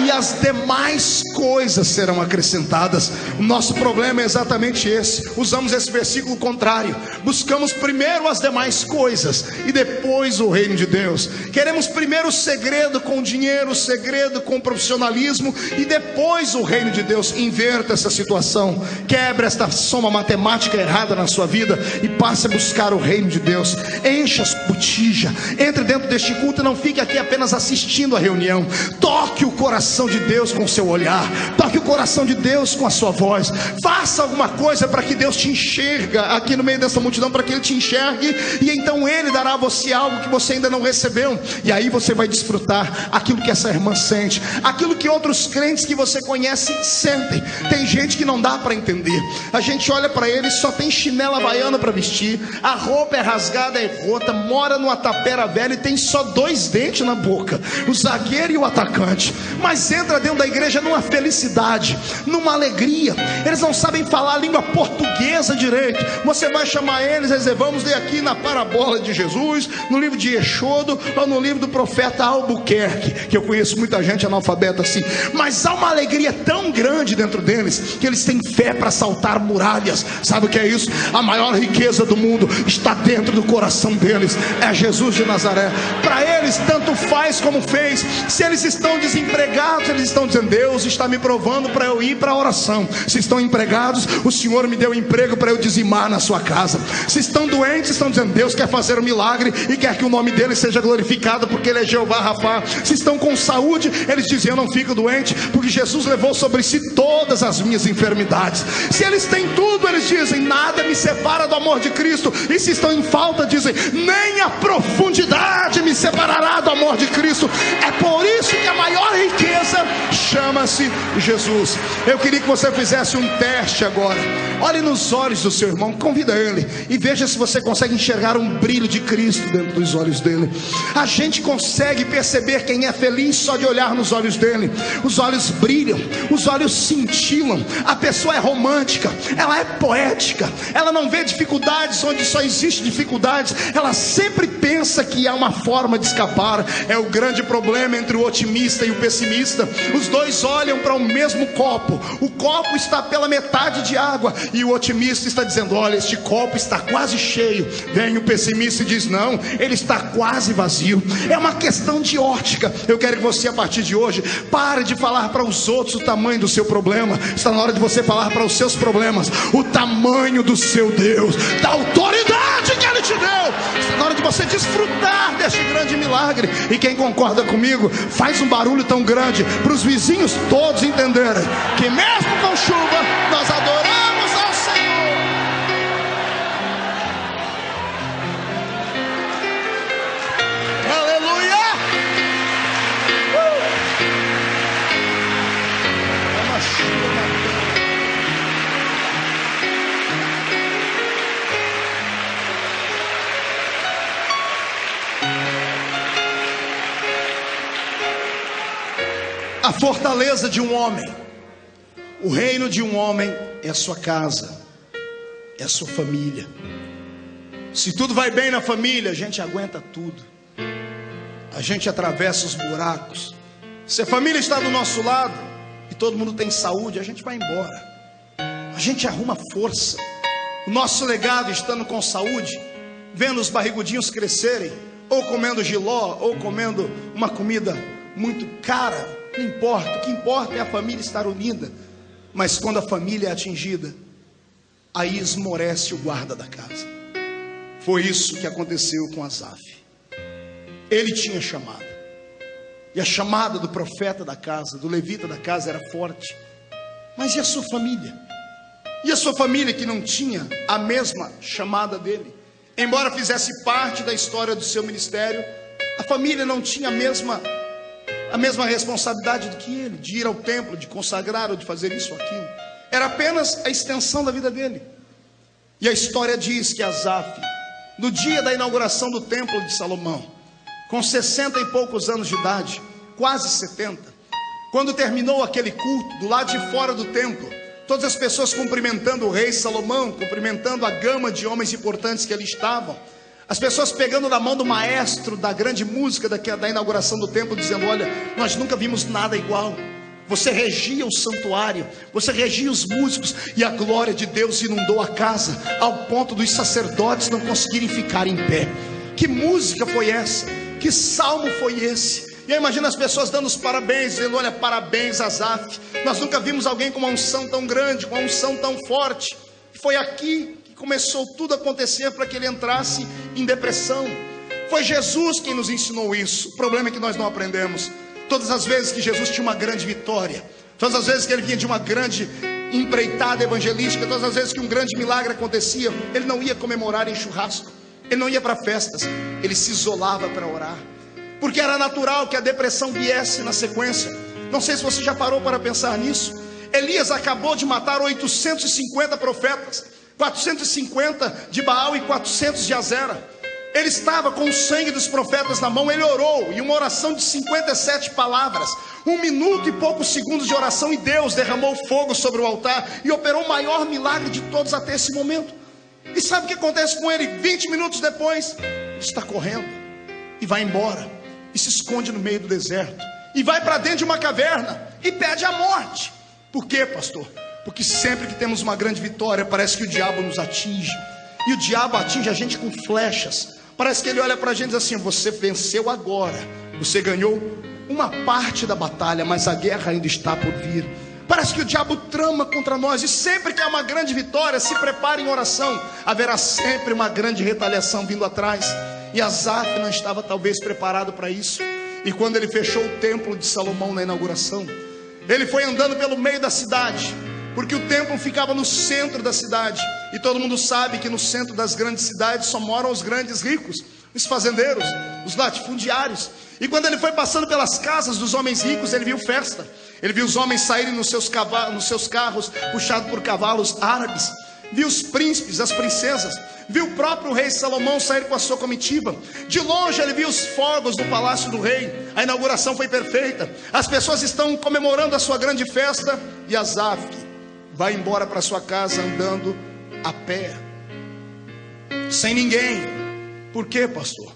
E as demais coisas serão acrescentadas. O nosso problema é exatamente esse. Usamos esse versículo contrário. Buscamos primeiro as demais coisas e depois o reino de Deus. Queremos primeiro o segredo com o dinheiro, o segredo com o profissionalismo, e depois o reino de Deus. Inverta essa situação. Quebre esta soma matemática errada na sua vida e passe a buscar o reino de Deus. Encha a botija. Entre dentro deste culto e não fique aqui apenas assistindo a reunião. Toque o coração de Deus com o seu olhar, toque o coração de Deus com a sua voz, faça alguma coisa para que Deus te enxerga aqui no meio dessa multidão, para que Ele te enxergue, e então Ele dará a você algo que você ainda não recebeu, e aí você vai desfrutar aquilo que essa irmã sente, aquilo que outros crentes que você conhece sentem. Tem gente que não dá para entender, a gente olha para ele, só tem chinela havaiana para vestir, a roupa é rasgada, é rota, mora numa tapera velha e tem só 2 dentes na boca, o zagueiro e o atacante, mas entra dentro da igreja numa felicidade, numa alegria. Eles não sabem falar a língua portuguesa direito. Você vai chamar eles e dizer: vamos ler aqui na parábola de Jesus, no livro de Êxodo, ou no livro do profeta Albuquerque, que eu conheço muita gente analfabeta assim, mas há uma alegria tão grande dentro deles, que eles têm fé para saltar muralhas. Sabe o que é isso? A maior riqueza do mundo está dentro do coração deles, é Jesus de Nazaré. Para eles tanto faz como fez. Se eles estão desempregados, eles estão dizendo: Deus está me provando para eu ir para a oração. Se estão empregados, o Senhor me deu emprego para eu dizimar na sua casa. Se estão doentes, estão dizendo: Deus quer fazer um milagre e quer que o nome dele seja glorificado, porque Ele é Jeová Rafá. Se estão com saúde, eles dizem: eu não fico doente, porque Jesus levou sobre si todas as minhas enfermidades. Se eles têm tudo, eles dizem: nada me separa do amor de Cristo. E se estão em falta, dizem: nem a profundidade me separará do amor de Cristo. É por isso que a maior riqueza chama-se Jesus. Eu queria que você fizesse um teste agora. Olhe nos olhos do seu irmão, convida ele e veja se você consegue enxergar um brilho de Cristo dentro dos olhos dele. A gente consegue perceber quem é feliz só de olhar nos olhos dele. Os olhos brilham, os olhos cintilam. A pessoa é romântica, ela é poética, ela não vê dificuldades onde só existe dificuldades, ela sempre sempre pensa que há uma forma de escapar. É o grande problema entre o otimista e o pessimista. Os dois olham para o mesmo copo. O copo está pela metade de água e o otimista está dizendo: olha, este copo está quase cheio. Vem o pessimista e diz: não, ele está quase vazio. É uma questão de ótica. Eu quero que você, a partir de hoje, pare de falar para os outros o tamanho do seu problema. Está na hora de você falar para os seus problemas o tamanho do seu Deus, da autoridade que Ele te deu. Está na hora de você desfrutar deste grande milagre. E quem concorda comigo, faz um barulho tão grande para os vizinhos todos entenderem que mesmo com chuva, nós adoramos ao Senhor. Aleluia! É uma chuva. A fortaleza de um homem, o reino de um homem é a sua casa, é a sua família. Se tudo vai bem na família, a gente aguenta tudo, a gente atravessa os buracos. Se a família está do nosso lado e todo mundo tem saúde, a gente vai embora, a gente arruma força. O nosso legado, estando com saúde, vendo os barrigudinhos crescerem, ou comendo jiló, ou comendo uma comida muito cara, não importa. O que importa é a família estar unida. Mas quando a família é atingida, aí esmorece o guarda da casa. Foi isso que aconteceu com Asaf. Ele tinha chamada, e a chamada do profeta da casa, do levita da casa, era forte. Mas e a sua família? E a sua família que não tinha a mesma chamada dele? Embora fizesse parte da história do seu ministério, a família não tinha a mesma responsabilidade do que ele, de ir ao templo, de consagrar ou de fazer isso ou aquilo. Era apenas a extensão da vida dele. E a história diz que Asaf, no dia da inauguração do templo de Salomão, com 60 e poucos anos de idade, quase 70, quando terminou aquele culto, do lado de fora do templo, todas as pessoas cumprimentando o rei Salomão, cumprimentando a gama de homens importantes que ali estavam, as pessoas pegando na mão do maestro da grande música da inauguração do templo, dizendo: olha, nós nunca vimos nada igual. Você regia o santuário, você regia os músicos, e a glória de Deus inundou a casa, ao ponto dos sacerdotes não conseguirem ficar em pé. Que música foi essa? Que salmo foi esse? E eu imagino as pessoas dando os parabéns, dizendo: olha, parabéns Asaf, nós nunca vimos alguém com uma unção tão grande, com uma unção tão forte. Foi aqui começou tudo a acontecer para que ele entrasse em depressão. Foi Jesus quem nos ensinou isso. O problema é que nós não aprendemos. Todas as vezes que Jesus tinha uma grande vitória, todas as vezes que ele vinha de uma grande empreitada evangelística, todas as vezes que um grande milagre acontecia, ele não ia comemorar em churrasco, ele não ia para festas, ele se isolava para orar, porque era natural que a depressão viesse na sequência. Não sei se você já parou para pensar nisso. Elias acabou de matar 850 profetas, 450 de Baal e 400 de Azera. Ele estava com o sangue dos profetas na mão. Ele orou, e uma oração de 57 palavras, 1 minuto e poucos segundos de oração, e Deus derramou fogo sobre o altar e operou o maior milagre de todos até esse momento. E sabe o que acontece com ele? 20 minutos depois, ele está correndo e vai embora, e se esconde no meio do deserto, e vai para dentro de uma caverna e pede a morte. Por quê, pastor? Porque sempre que temos uma grande vitória, parece que o diabo nos atinge. E o diabo atinge a gente com flechas. Parece que ele olha para a gente e diz assim: você venceu agora, você ganhou uma parte da batalha, mas a guerra ainda está por vir. Parece que o diabo trama contra nós. E sempre que há uma grande vitória, se prepare em oração, haverá sempre uma grande retaliação vindo atrás. E Asaf não estava talvez preparado para isso. E quando ele fechou o templo de Salomão na inauguração, ele foi andando pelo meio da cidade, porque o templo ficava no centro da cidade, e todo mundo sabe que no centro das grandes cidades só moram os grandes ricos, os fazendeiros, os latifundiários. E quando ele foi passando pelas casas dos homens ricos, ele viu festa. Ele viu os homens saírem nos seus carros, puxados por cavalos árabes. Viu os príncipes, as princesas. Viu o próprio rei Salomão sair com a sua comitiva. De longe ele viu os fogos do palácio do rei. A inauguração foi perfeita. As pessoas estão comemorando a sua grande festa. E Asaf vai embora para sua casa andando a pé, sem ninguém, Por quê, pastor?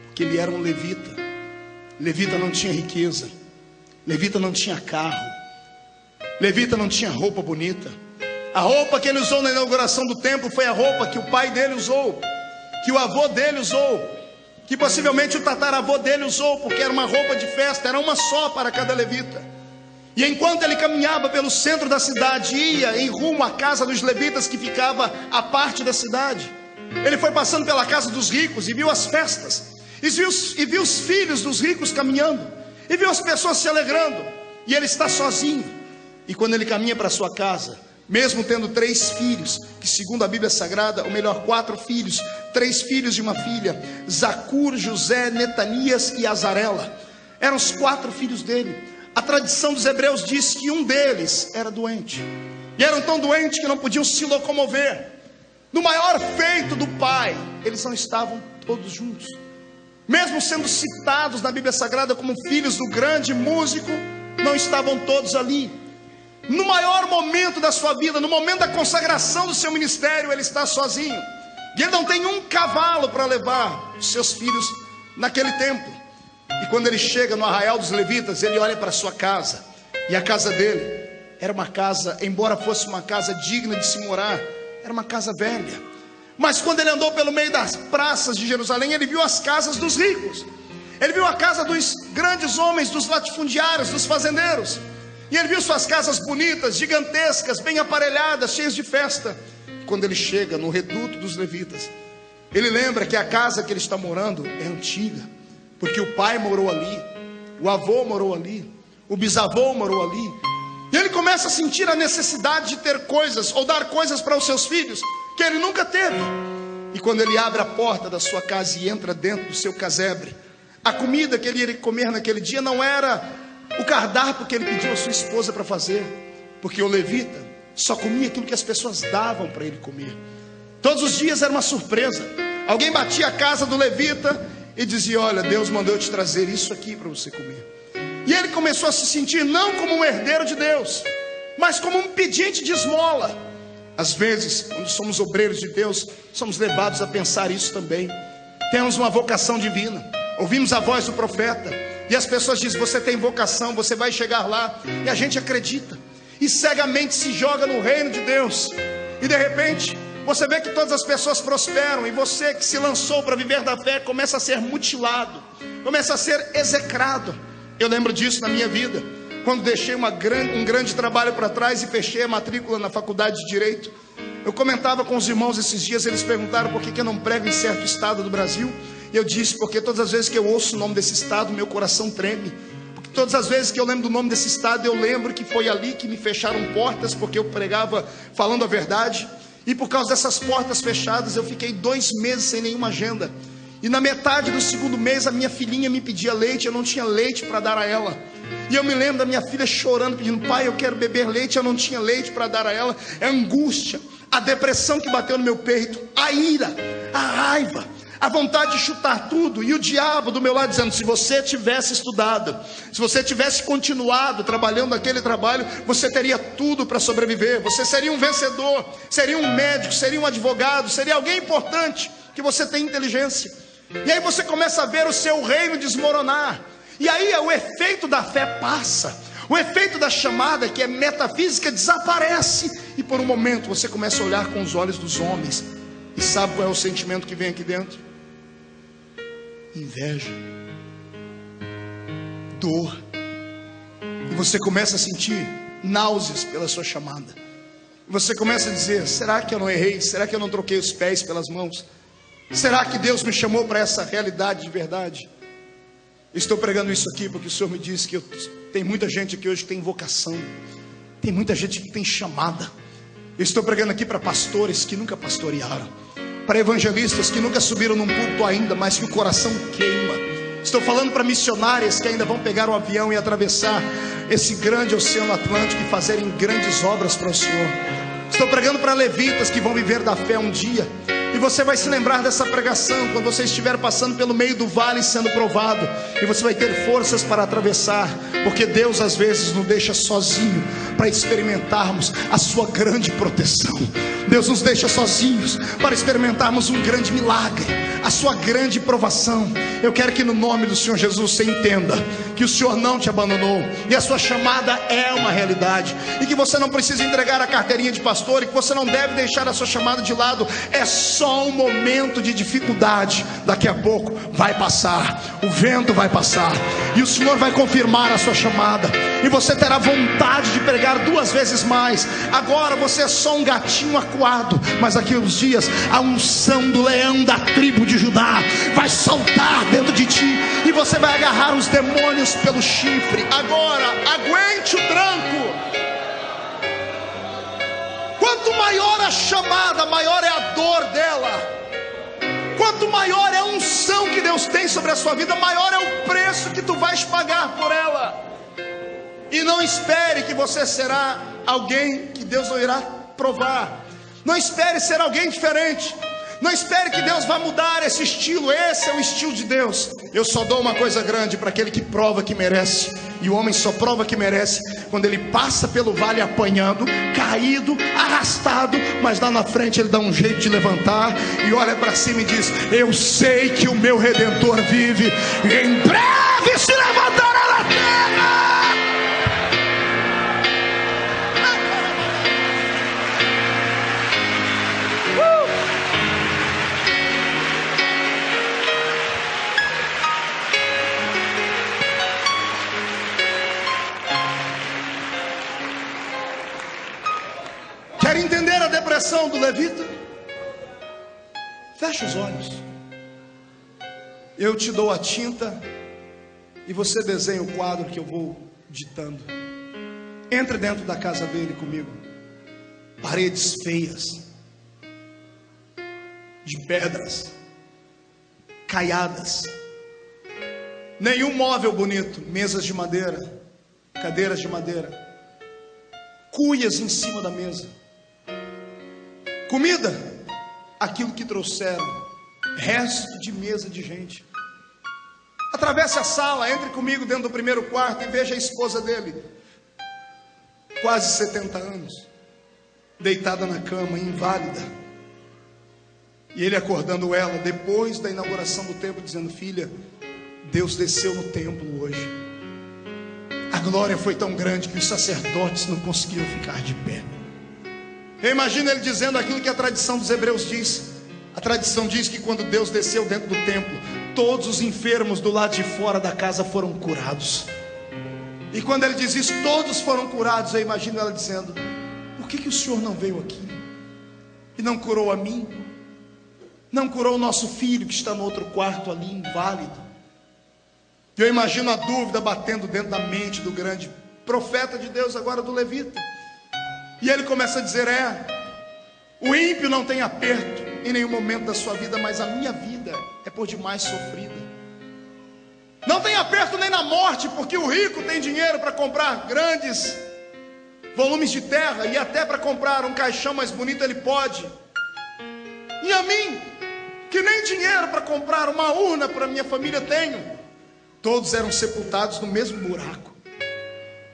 Porque ele era um levita. Levita não tinha riqueza, levita não tinha carro, levita não tinha roupa bonita. A roupa que ele usou na inauguração do templo foi a roupa que o pai dele usou, que o avô dele usou, que possivelmente o tataravô dele usou, porque era uma roupa de festa, era uma só para cada levita. E enquanto ele caminhava pelo centro da cidade, ia em rumo à casa dos levitas que ficava à parte da cidade, ele foi passando pela casa dos ricos e viu as festas, e viu os filhos dos ricos caminhando, e viu as pessoas se alegrando, e ele está sozinho. E quando ele caminha para sua casa, mesmo tendo 3 filhos, que segundo a Bíblia Sagrada, ou melhor, 4 filhos, 3 filhos e uma filha, Zacur, José, Netanias e Azarela, eram os 4 filhos dele. A tradição dos hebreus diz que um deles era doente, e eram tão doentes que não podiam se locomover. No maior feito do pai, eles não estavam todos juntos. Mesmo sendo citados na Bíblia Sagrada como filhos do grande músico, não estavam todos ali. No maior momento da sua vida, no momento da consagração do seu ministério, ele está sozinho. E ele não tem um cavalo para levar os seus filhos naquele tempo. E quando ele chega no arraial dos levitas, ele olha para sua casa. E a casa dele era uma casa, embora fosse uma casa digna de se morar, era uma casa velha. Mas quando ele andou pelo meio das praças de Jerusalém, ele viu as casas dos ricos. Ele viu a casa dos grandes homens, dos latifundiários, dos fazendeiros. E ele viu suas casas bonitas, gigantescas, bem aparelhadas, cheias de festa. Quando ele chega no reduto dos levitas, ele lembra que a casa que ele está morando é antiga, porque o pai morou ali, o avô morou ali, o bisavô morou ali. E ele começa a sentir a necessidade de ter coisas, ou dar coisas para os seus filhos, que ele nunca teve. E quando ele abre a porta da sua casa e entra dentro do seu casebre, a comida que ele iria comer naquele dia não era o cardápio que ele pediu à sua esposa para fazer, porque o levita só comia aquilo que as pessoas davam para ele comer. Todos os dias era uma surpresa. Alguém batia a casa do levita e dizia: olha, Deus mandou eu te trazer isso aqui para você comer. E ele começou a se sentir não como um herdeiro de Deus, mas como um pedinte de esmola. Às vezes, quando somos obreiros de Deus, somos levados a pensar isso também. Temos uma vocação divina, ouvimos a voz do profeta, e as pessoas dizem: você tem vocação, você vai chegar lá. E a gente acredita, e cegamente se joga no reino de Deus. E de repente, você vê que todas as pessoas prosperam, e você que se lançou para viver da fé, começa a ser mutilado, começa a ser execrado. Eu lembro disso na minha vida, quando deixei um grande trabalho para trás e fechei a matrícula na faculdade de Direito. Eu comentava com os irmãos esses dias, eles perguntaram por que eu não prego em certo estado do Brasil. E eu disse: porque todas as vezes que eu ouço o nome desse estado, meu coração treme. Porque todas as vezes que eu lembro do nome desse estado, eu lembro que foi ali que me fecharam portas, porque eu pregava falando a verdade. E por causa dessas portas fechadas, eu fiquei 2 meses sem nenhuma agenda. E na metade do 2º mês, a minha filhinha me pedia leite, eu não tinha leite para dar a ela. E eu me lembro da minha filha chorando, pedindo: pai, eu quero beber leite, eu não tinha leite para dar a ela. É a angústia, a depressão que bateu no meu peito, a ira, a raiva, a vontade de chutar tudo. E o diabo do meu lado dizendo: se você tivesse estudado, se você tivesse continuado trabalhando naquele trabalho, você teria tudo para sobreviver. Você seria um vencedor, seria um médico, seria um advogado, seria alguém importante, que você tem inteligência. E aí você começa a ver o seu reino desmoronar. E aí o efeito da fé passa, o efeito da chamada, que é metafísica, desaparece. E por um momento você começa a olhar com os olhos dos homens. E sabe qual é o sentimento que vem aqui dentro? Inveja, dor. E você começa a sentir náuseas pela sua chamada. E você começa a dizer: será que eu não errei? Será que eu não troquei os pés pelas mãos? Será que Deus me chamou para essa realidade de verdade? Estou pregando isso aqui porque o Senhor me disse que tem muita gente aqui hoje que tem vocação, tem muita gente que tem chamada. Eu estou pregando aqui para pastores que nunca pastorearam, para evangelistas que nunca subiram num púlpito ainda, mas que o coração queima. Estou falando para missionárias que ainda vão pegar o avião e atravessar esse grande oceano Atlântico e fazerem grandes obras para o Senhor. Estou pregando para levitas que vão viver da fé um dia. E você vai se lembrar dessa pregação quando você estiver passando pelo meio do vale sendo provado. E você vai ter forças para atravessar, porque Deus às vezes nos deixa sozinho para experimentarmos a sua grande proteção. Deus nos deixa sozinhos para experimentarmos um grande milagre, a a sua grande provação. Eu quero que no nome do Senhor Jesus você entenda que o Senhor não te abandonou, e a sua chamada é uma realidade, e que você não precisa entregar a carteirinha de pastor, e que você não deve deixar a sua chamada de lado. É só um momento de dificuldade. Daqui a pouco vai passar, o vento vai passar, e o Senhor vai confirmar a sua chamada, e você terá vontade de pregar 2 vezes mais. Agora você é só um gatinho acuado, mas daqui a uns dias a unção do leão da tribo de Judá vai saltar dentro de ti, e você vai agarrar os demônios pelo chifre. Agora aguente o tranco. Quanto maior a chamada, maior é a dor dela. Quanto maior é a unção que Deus tem sobre a sua vida, maior é o preço que tu vais pagar por ela. E não espere que você será alguém que Deus não irá provar. Não espere ser alguém diferente. Não espere que Deus vai mudar esse estilo. Esse é o estilo de Deus. Eu só dou uma coisa grande para aquele que prova que merece. E o homem só prova que merece quando ele passa pelo vale apanhando, caído, arrastado, mas lá na frente ele dá um jeito de levantar e olha para cima e diz: eu sei que o meu Redentor vive, e em breve se levantará na terra. Quer entender a depressão do levita? Fecha os olhos. Eu te dou a tinta e você desenha o quadro que eu vou ditando. Entre dentro da casa dele comigo. Paredes feias, de pedras, caiadas, nenhum móvel bonito, mesas de madeira, cadeiras de madeira, cuias em cima da mesa. Comida, aquilo que trouxeram, resto de mesa de gente. Atravesse a sala, entre comigo dentro do primeiro quarto e veja a esposa dele, quase 70 anos, deitada na cama, inválida. E ele acordando ela depois da inauguração do templo, dizendo: filha, Deus desceu no templo hoje. A glória foi tão grande que os sacerdotes não conseguiam ficar de pé. Eu imagino ele dizendo aquilo que a tradição dos hebreus diz. A tradição diz que quando Deus desceu dentro do templo, todos os enfermos do lado de fora da casa foram curados. E quando ele diz isso, todos foram curados. Eu imagino ela dizendo: por que o Senhor não veio aqui e não curou a mim? Não curou o nosso filho que está no outro quarto ali, inválido? Eu imagino a dúvida batendo dentro da mente do grande profeta de Deus, agora do levita. E ele começa a dizer: o ímpio não tem aperto em nenhum momento da sua vida, mas a minha vida é por demais sofrida. Não tem aperto nem na morte, porque o rico tem dinheiro para comprar grandes volumes de terra, e até para comprar um caixão mais bonito ele pode. E a mim, que nem dinheiro para comprar uma urna para minha família tenho. Todos eram sepultados no mesmo buraco.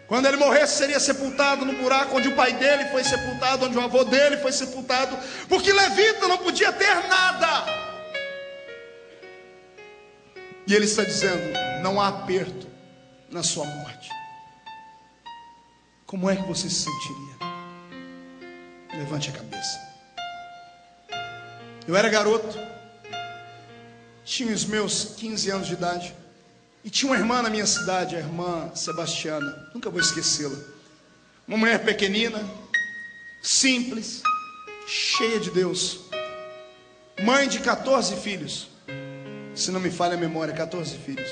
Quando ele morresse, seria sepultado no buraco onde o pai dele foi sepultado, onde o avô dele foi sepultado, porque levita não podia ter nada. E ele está dizendo: não há aperto na sua morte. Como é que você se sentiria? Levante a cabeça. Eu era garoto, tinha os meus 15 anos de idade, e tinha uma irmã na minha cidade, a irmã Sebastiana, nunca vou esquecê-la. Uma mulher pequenina, simples, cheia de Deus, mãe de 14 filhos, se não me falha a memória, 14 filhos,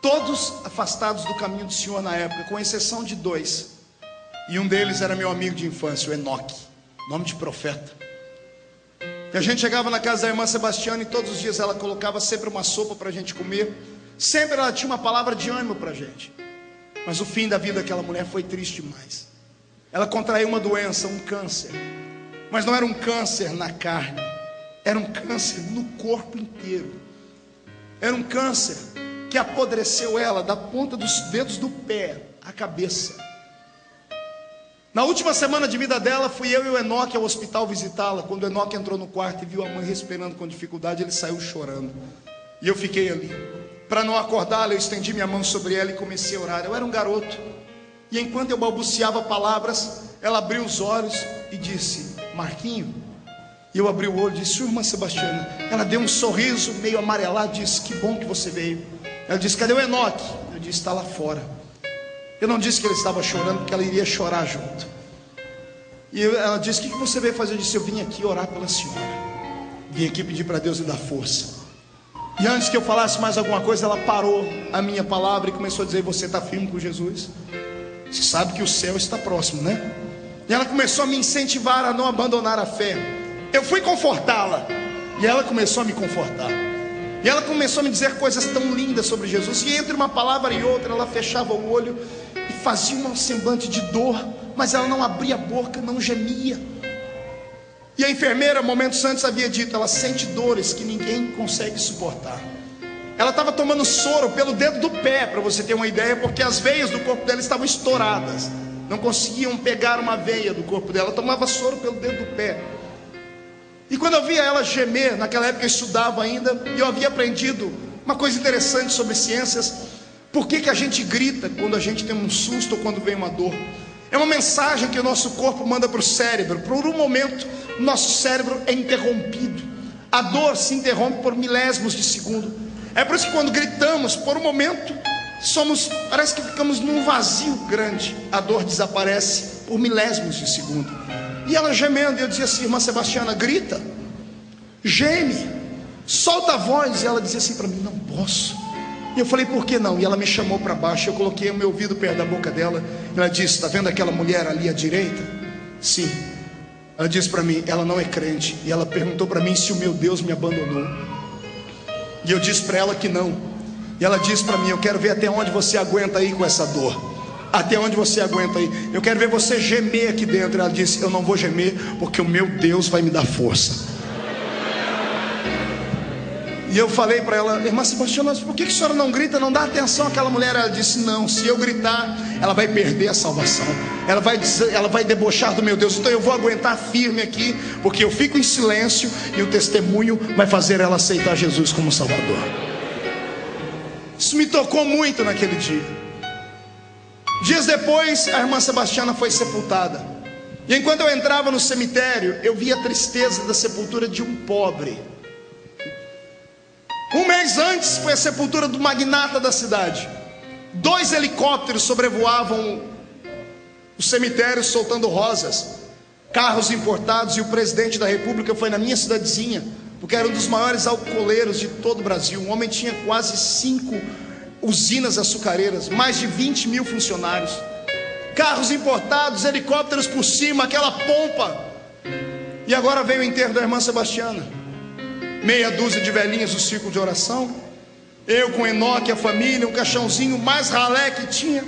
todos afastados do caminho do Senhor na época, com exceção de 2, e um deles era meu amigo de infância, o Enoque, nome de profeta. E a gente chegava na casa da irmã Sebastiana e todos os dias ela colocava sempre uma sopa para a gente comer. Sempre ela tinha uma palavra de ânimo para a gente. Mas o fim da vida daquela mulher foi triste demais. Ela contraiu uma doença, um câncer. Mas não era um câncer na carne, era um câncer no corpo inteiro. Era um câncer que apodreceu ela da ponta dos dedos do pé à cabeça. Na última semana de vida dela, fui eu e o Enoque ao hospital visitá-la. Quando o Enoque entrou no quarto e viu a mãe respirando com dificuldade, ele saiu chorando. E eu fiquei ali. Para não acordá-la, eu estendi minha mão sobre ela e comecei a orar. Eu era um garoto. E enquanto eu balbuciava palavras, ela abriu os olhos e disse: Marquinho. E eu abri o olho e disse: irmã Sebastiana. Ela deu um sorriso meio amarelado e disse: que bom que você veio. Ela disse: cadê o Enoque? Eu disse: está lá fora. Eu não disse que ele estava chorando, porque ela iria chorar junto. E ela disse: o que você veio fazer? Eu disse: eu vim aqui orar pela senhora. Vim aqui pedir para Deus lhe dar força. E antes que eu falasse mais alguma coisa, ela parou a minha palavra e começou a dizer: você está firme com Jesus? Você sabe que o céu está próximo, né? E ela começou a me incentivar a não abandonar a fé. Eu fui confortá-la e ela começou a me confortar. E ela começou a me dizer coisas tão lindas sobre Jesus. E entre uma palavra e outra, ela fechava o olho e fazia um semblante de dor, mas ela não abria a boca, não gemia. E a enfermeira, momentos antes, havia dito: ela sente dores que ninguém consegue suportar. Ela estava tomando soro pelo dedo do pé, para você ter uma ideia, porque as veias do corpo dela estavam estouradas. Não conseguiam pegar uma veia do corpo dela. Ela tomava soro pelo dedo do pé. E quando eu via ela gemer, naquela época eu estudava ainda, e eu havia aprendido uma coisa interessante sobre ciências. Por que a gente grita quando a gente tem um susto ou quando vem uma dor? É uma mensagem que o nosso corpo manda para o cérebro. Por um momento, o nosso cérebro é interrompido. A dor se interrompe por milésimos de segundo. É por isso que quando gritamos, por um momento, parece que ficamos num vazio grande. A dor desaparece por milésimos de segundo. E ela gemendo, e eu dizia assim: irmã Sebastiana, grita, geme, solta a voz. E ela dizia assim para mim: não posso. E eu falei: por que não? E ela me chamou para baixo. Eu coloquei o meu ouvido perto da boca dela. Ela disse: está vendo aquela mulher ali à direita? Sim. Ela disse para mim: ela não é crente. E ela perguntou para mim se o meu Deus me abandonou. E eu disse para ela que não. E ela disse para mim: eu quero ver até onde você aguenta aí com essa dor. Até onde você aguenta aí? Eu quero ver você gemer aqui dentro. Ela disse: eu não vou gemer, porque o meu Deus vai me dar força. E eu falei para ela: irmã Sebastiana, por que a senhora não grita, não dá atenção àquela mulher? Ela disse: não, se eu gritar, ela vai perder a salvação. Ela vai debochar do meu Deus. Então eu vou aguentar firme aqui, porque eu fico em silêncio e o testemunho vai fazer ela aceitar Jesus como Salvador. Isso me tocou muito naquele dia. Dias depois, a irmã Sebastiana foi sepultada. E enquanto eu entrava no cemitério, eu via a tristeza da sepultura de um pobre. Um mês antes foi a sepultura do magnata da cidade. 2 helicópteros sobrevoavam o cemitério soltando rosas, carros importados. E o presidente da república foi na minha cidadezinha, porque era um dos maiores alcooleiros de todo o Brasil. Um homem tinha quase 5 usinas açucareiras, mais de 20 mil funcionários, carros importados, helicópteros por cima, aquela pompa. E agora veio o enterro da irmã Sebastiana. Meia dúzia de velhinhas do círculo de oração, eu com Enoque, a família, um caixãozinho mais ralé que tinha,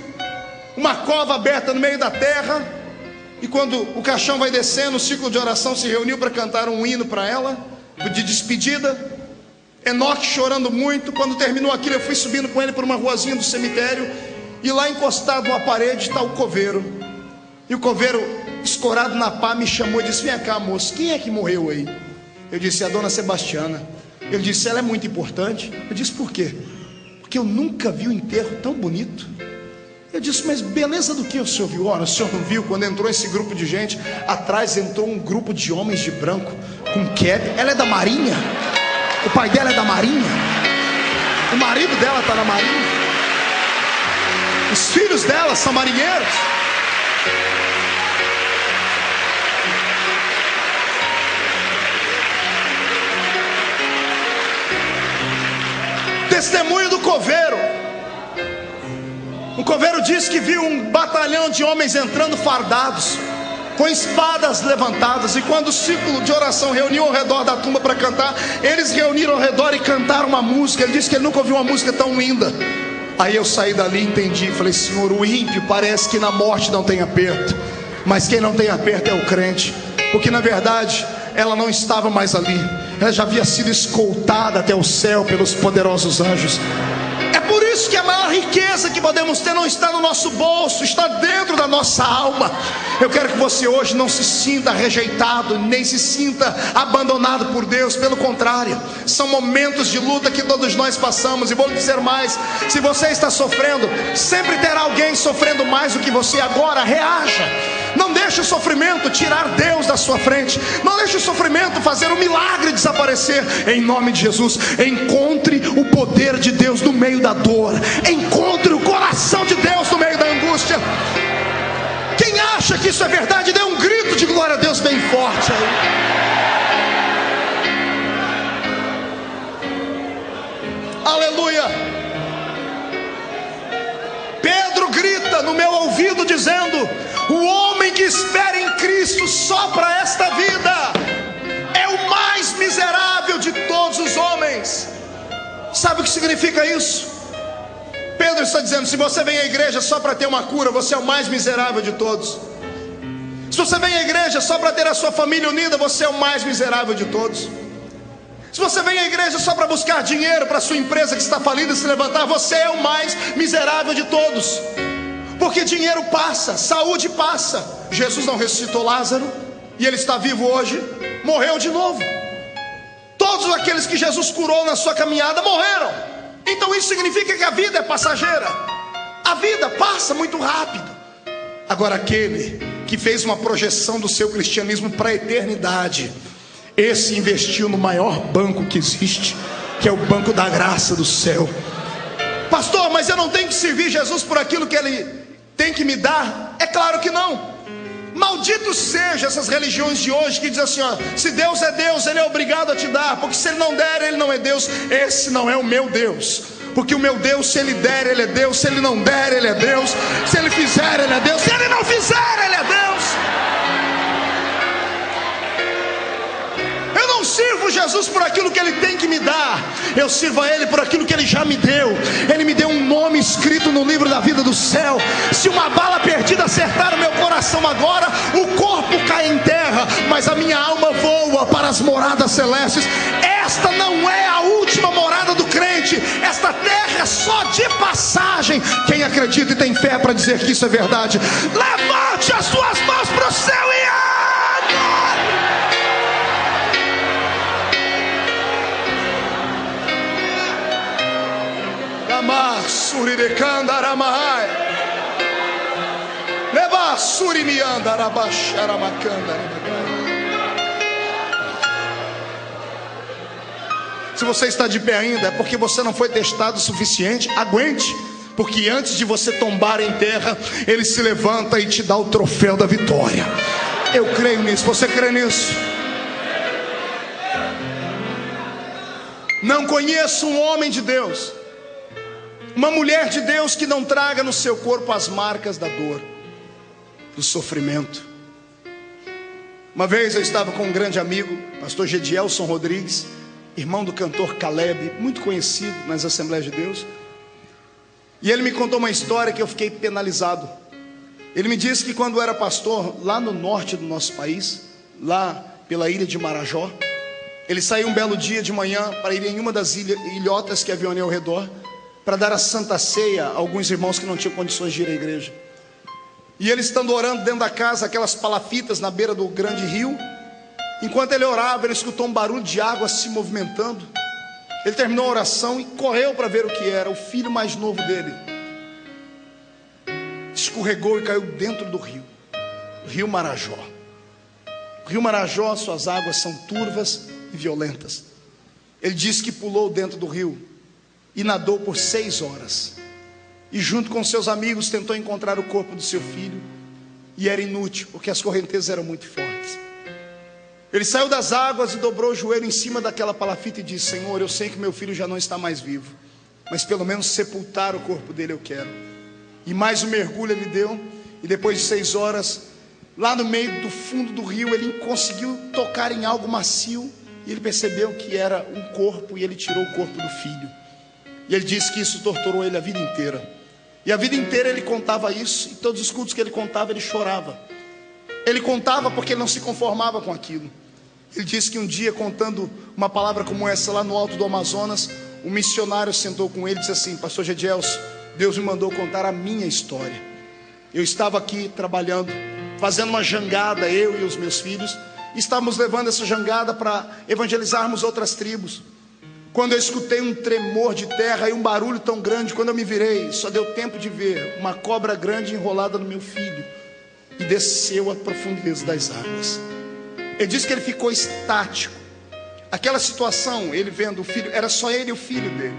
uma cova aberta no meio da terra. E quando o caixão vai descendo, o círculo de oração se reuniu para cantar um hino para ela, de despedida. Enoque chorando muito. Quando terminou aquilo, eu fui subindo com ele por uma ruazinha do cemitério, e lá encostado numa parede está o coveiro. E o coveiro, escorado na pá, me chamou e disse: vem cá, moço, quem é que morreu aí? Eu disse: a dona Sebastiana. Ele disse: ela é muito importante. Eu disse: por quê? Porque eu nunca vi um enterro tão bonito. Eu disse: mas beleza do que o senhor viu? Ora, o senhor não viu? Quando entrou esse grupo de gente, atrás entrou um grupo de homens de branco, com cap. Ela é da Marinha. O pai dela é da Marinha. O marido dela está na Marinha. Os filhos dela são marinheiros. Testemunho do coveiro. O coveiro disse que viu um batalhão de homens entrando fardados, com espadas levantadas. E quando o círculo de oração reuniu ao redor da tumba para cantar, eles reuniram ao redor e cantaram uma música. Ele disse que ele nunca ouviu uma música tão linda. Aí eu saí dali e entendi. Falei: Senhor, o ímpio parece que na morte não tem aperto, mas quem não tem aperto é o crente. Porque na verdade ela não estava mais ali, ela já havia sido escoltada até o céu pelos poderosos anjos. É por por isso que a maior riqueza que podemos ter não está no nosso bolso, está dentro da nossa alma. Eu quero que você hoje não se sinta rejeitado, nem se sinta abandonado por Deus. Pelo contrário, são momentos de luta que todos nós passamos. E vou lhe dizer mais: se você está sofrendo, sempre terá alguém sofrendo mais do que você. Agora reaja. Não deixe o sofrimento tirar Deus da sua frente. Não deixe o sofrimento fazer o milagre desaparecer. Em nome de Jesus, encontre o poder de Deus no meio da dor. Encontre o coração de Deus no meio da angústia. Quem acha que isso é verdade, dê um grito de glória a Deus bem forte aí. Aleluia. Pedro grita no meu ouvido dizendo: o homem que espera em Cristo só para esta vida é o mais miserável de todos os homens. Sabe o que significa isso? Pedro está dizendo: se você vem à igreja só para ter uma cura, você é o mais miserável de todos. Se você vem à igreja só para ter a sua família unida, você é o mais miserável de todos. Se você vem à igreja só para buscar dinheiro para a sua empresa que está falida se levantar, você é o mais miserável de todos. Porque dinheiro passa, saúde passa. Jesus não ressuscitou Lázaro e ele está vivo hoje, morreu de novo. Todos aqueles que Jesus curou na sua caminhada morreram. Então isso significa que a vida é passageira. A vida passa muito rápido. Agora aquele que fez uma projeção do seu cristianismo para a eternidade, esse investiu no maior banco que existe, que é o banco da graça do céu. Pastor, mas eu não tenho que servir Jesus por aquilo que Ele tem que me dar? É claro que não. Malditos sejam essas religiões de hoje que dizem assim, ó, se Deus é Deus, Ele é obrigado a te dar, porque se Ele não der, Ele não é Deus. Esse não é o meu Deus. Porque o meu Deus, se Ele der, Ele é Deus. Se Ele não der, Ele é Deus. Se Ele fizer, Ele é Deus. Se Ele não fizer, Ele é Deus. Eu não sirvo Jesus por aquilo que Ele tem que me dar. Eu sirvo a Ele por aquilo que Ele já me deu. Ele me deu um nome escrito no livro da vida do céu. Se uma bala perdida acertar o meu coração agora, o corpo cai em terra, mas a minha alma voa para as moradas celestes. Esta não é a última morada do crente. Esta terra é só de passagem. Quem acredita e tem fé para dizer que isso é verdade, levante as suas mãos para o céu e adore. Se você está de pé ainda, é porque você não foi testado o suficiente. Aguente, porque antes de você tombar em terra, Ele se levanta e te dá o troféu da vitória. Eu creio nisso. Você crê nisso? Não conheço um homem de Deus, uma mulher de Deus que não traga no seu corpo as marcas da dor, do sofrimento. Uma vez eu estava com um grande amigo, pastor Gedielson Rodrigues, irmão do cantor Caleb, muito conhecido nas Assembleias de Deus. E ele me contou uma história que eu fiquei penalizado. Ele me disse que quando era pastor lá no norte do nosso país, lá pela ilha de Marajó, ele saiu um belo dia de manhã para ir em uma das ilhotas que haviam ali ao redor, para dar a santa ceia a alguns irmãos que não tinham condições de ir à igreja. E ele estando orando dentro da casa, aquelas palafitas na beira do grande rio, enquanto ele orava, ele escutou um barulho de água se movimentando. Ele terminou a oração e correu para ver o que era. O filho mais novo dele escorregou e caiu dentro do rio, o rio Marajó. O rio Marajó, suas águas são turvas e violentas. Ele disse que pulou dentro do rio e nadou por 6 horas, e junto com seus amigos tentou encontrar o corpo do seu filho, e era inútil, porque as correntezas eram muito fortes. Ele saiu das águas e dobrou o joelho em cima daquela palafita e disse: Senhor, eu sei que meu filho já não está mais vivo, mas pelo menos sepultar o corpo dele eu quero. E mais um mergulho ele deu, e depois de 6 horas, lá no meio do fundo do rio, ele conseguiu tocar em algo macio, e ele percebeu que era um corpo, e ele tirou o corpo do filho. E ele disse que isso torturou ele a vida inteira. E a vida inteira ele contava isso, e todos os cultos que ele contava, ele chorava. Ele contava porque ele não se conformava com aquilo. Ele disse que um dia, contando uma palavra como essa lá no alto do Amazonas, um missionário sentou com ele e disse assim: pastor Gedielson, Deus me mandou contar a minha história. Eu estava aqui trabalhando, fazendo uma jangada, eu e os meus filhos, estávamos levando essa jangada para evangelizarmos outras tribos, quando eu escutei um tremor de terra e um barulho tão grande. Quando eu me virei, só deu tempo de ver uma cobra grande enrolada no meu filho, e desceu à profundeza das águas. Ele disse que ele ficou estático. Aquela situação, ele vendo o filho, era só ele e o filho dele,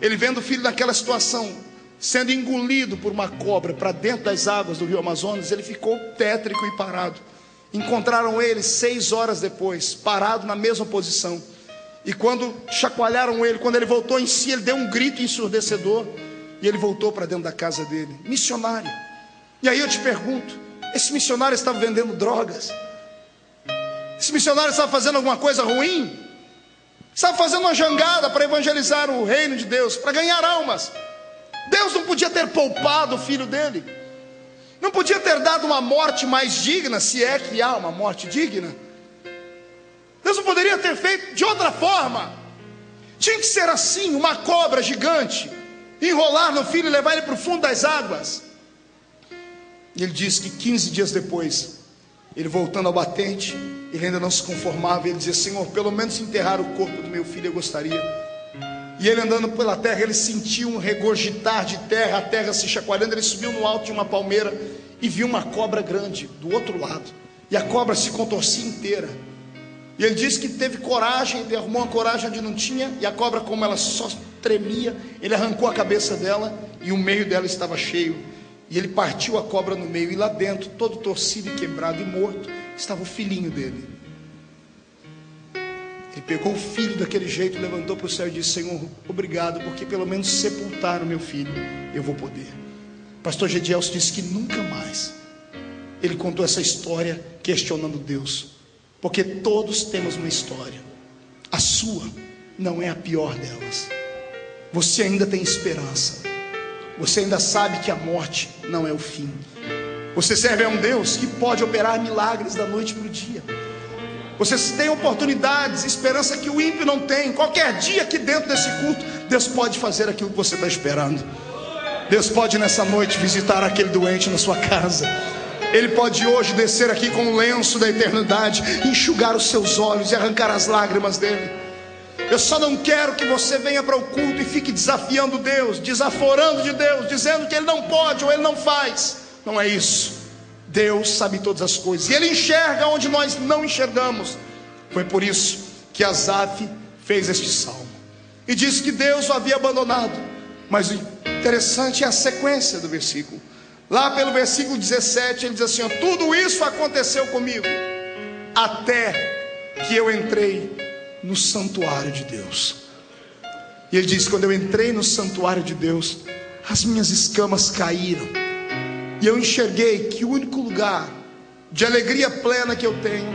ele vendo o filho naquela situação, sendo engolido por uma cobra para dentro das águas do rio Amazonas, ele ficou tétrico e parado. Encontraram ele 6 horas depois, parado na mesma posição. E quando chacoalharam ele, quando ele voltou em si, ele deu um grito ensurdecedor, e ele voltou para dentro da casa dele, missionário. E aí eu te pergunto, esse missionário estava vendendo drogas? Esse missionário estava fazendo alguma coisa ruim? Estava fazendo uma jangada para evangelizar o reino de Deus, para ganhar almas. Deus não podia ter poupado o filho dele, não podia ter dado uma morte mais digna, se é que há uma morte digna. Deus não poderia ter feito de outra forma. Tinha que ser assim, uma cobra gigante, enrolar no filho e levar ele para o fundo das águas. E ele diz que 15 dias depois, ele voltando ao batente, ele ainda não se conformava. Ele dizia: Senhor, pelo menos enterrar o corpo do meu filho eu gostaria. E ele andando pela terra, ele sentiu um regurgitar de terra, a terra se chacoalhando. Ele subiu no alto de uma palmeira e viu uma cobra grande do outro lado, e a cobra se contorcia inteira. E ele disse que teve coragem, ele arrumou uma coragem onde não tinha, e a cobra, como ela só tremia, ele arrancou a cabeça dela, e o meio dela estava cheio, e ele partiu a cobra no meio, e lá dentro, todo torcido e quebrado e morto, estava o filhinho dele. Ele pegou o filho daquele jeito, levantou para o céu e disse: Senhor, obrigado, porque pelo menos sepultar o meu filho eu vou poder. Pastor Gedielson disse que nunca mais ele contou essa história questionando Deus, porque todos temos uma história, a sua não é a pior delas. Você ainda tem esperança, você ainda sabe que a morte não é o fim. Você serve a um Deus que pode operar milagres da noite para o dia. Você tem oportunidades, esperança que o ímpio não tem. Qualquer dia aqui dentro desse culto, Deus pode fazer aquilo que você está esperando. Deus pode nessa noite visitar aquele doente na sua casa. Ele pode hoje descer aqui com o lenço da eternidade, enxugar os seus olhos e arrancar as lágrimas dele. Eu só não quero que você venha para o culto e fique desafiando Deus, desaforando de Deus, dizendo que Ele não pode ou Ele não faz. Não é isso. Deus sabe todas as coisas, e Ele enxerga onde nós não enxergamos. Foi por isso que Asaf fez este salmo, e disse que Deus o havia abandonado. Mas o interessante é a sequência do versículo. Lá pelo versículo 17 ele diz assim: tudo isso aconteceu comigo, até que eu entrei no santuário de Deus. E ele diz: quando eu entrei no santuário de Deus, as minhas escamas caíram, e eu enxerguei que o único lugar de alegria plena que eu tenho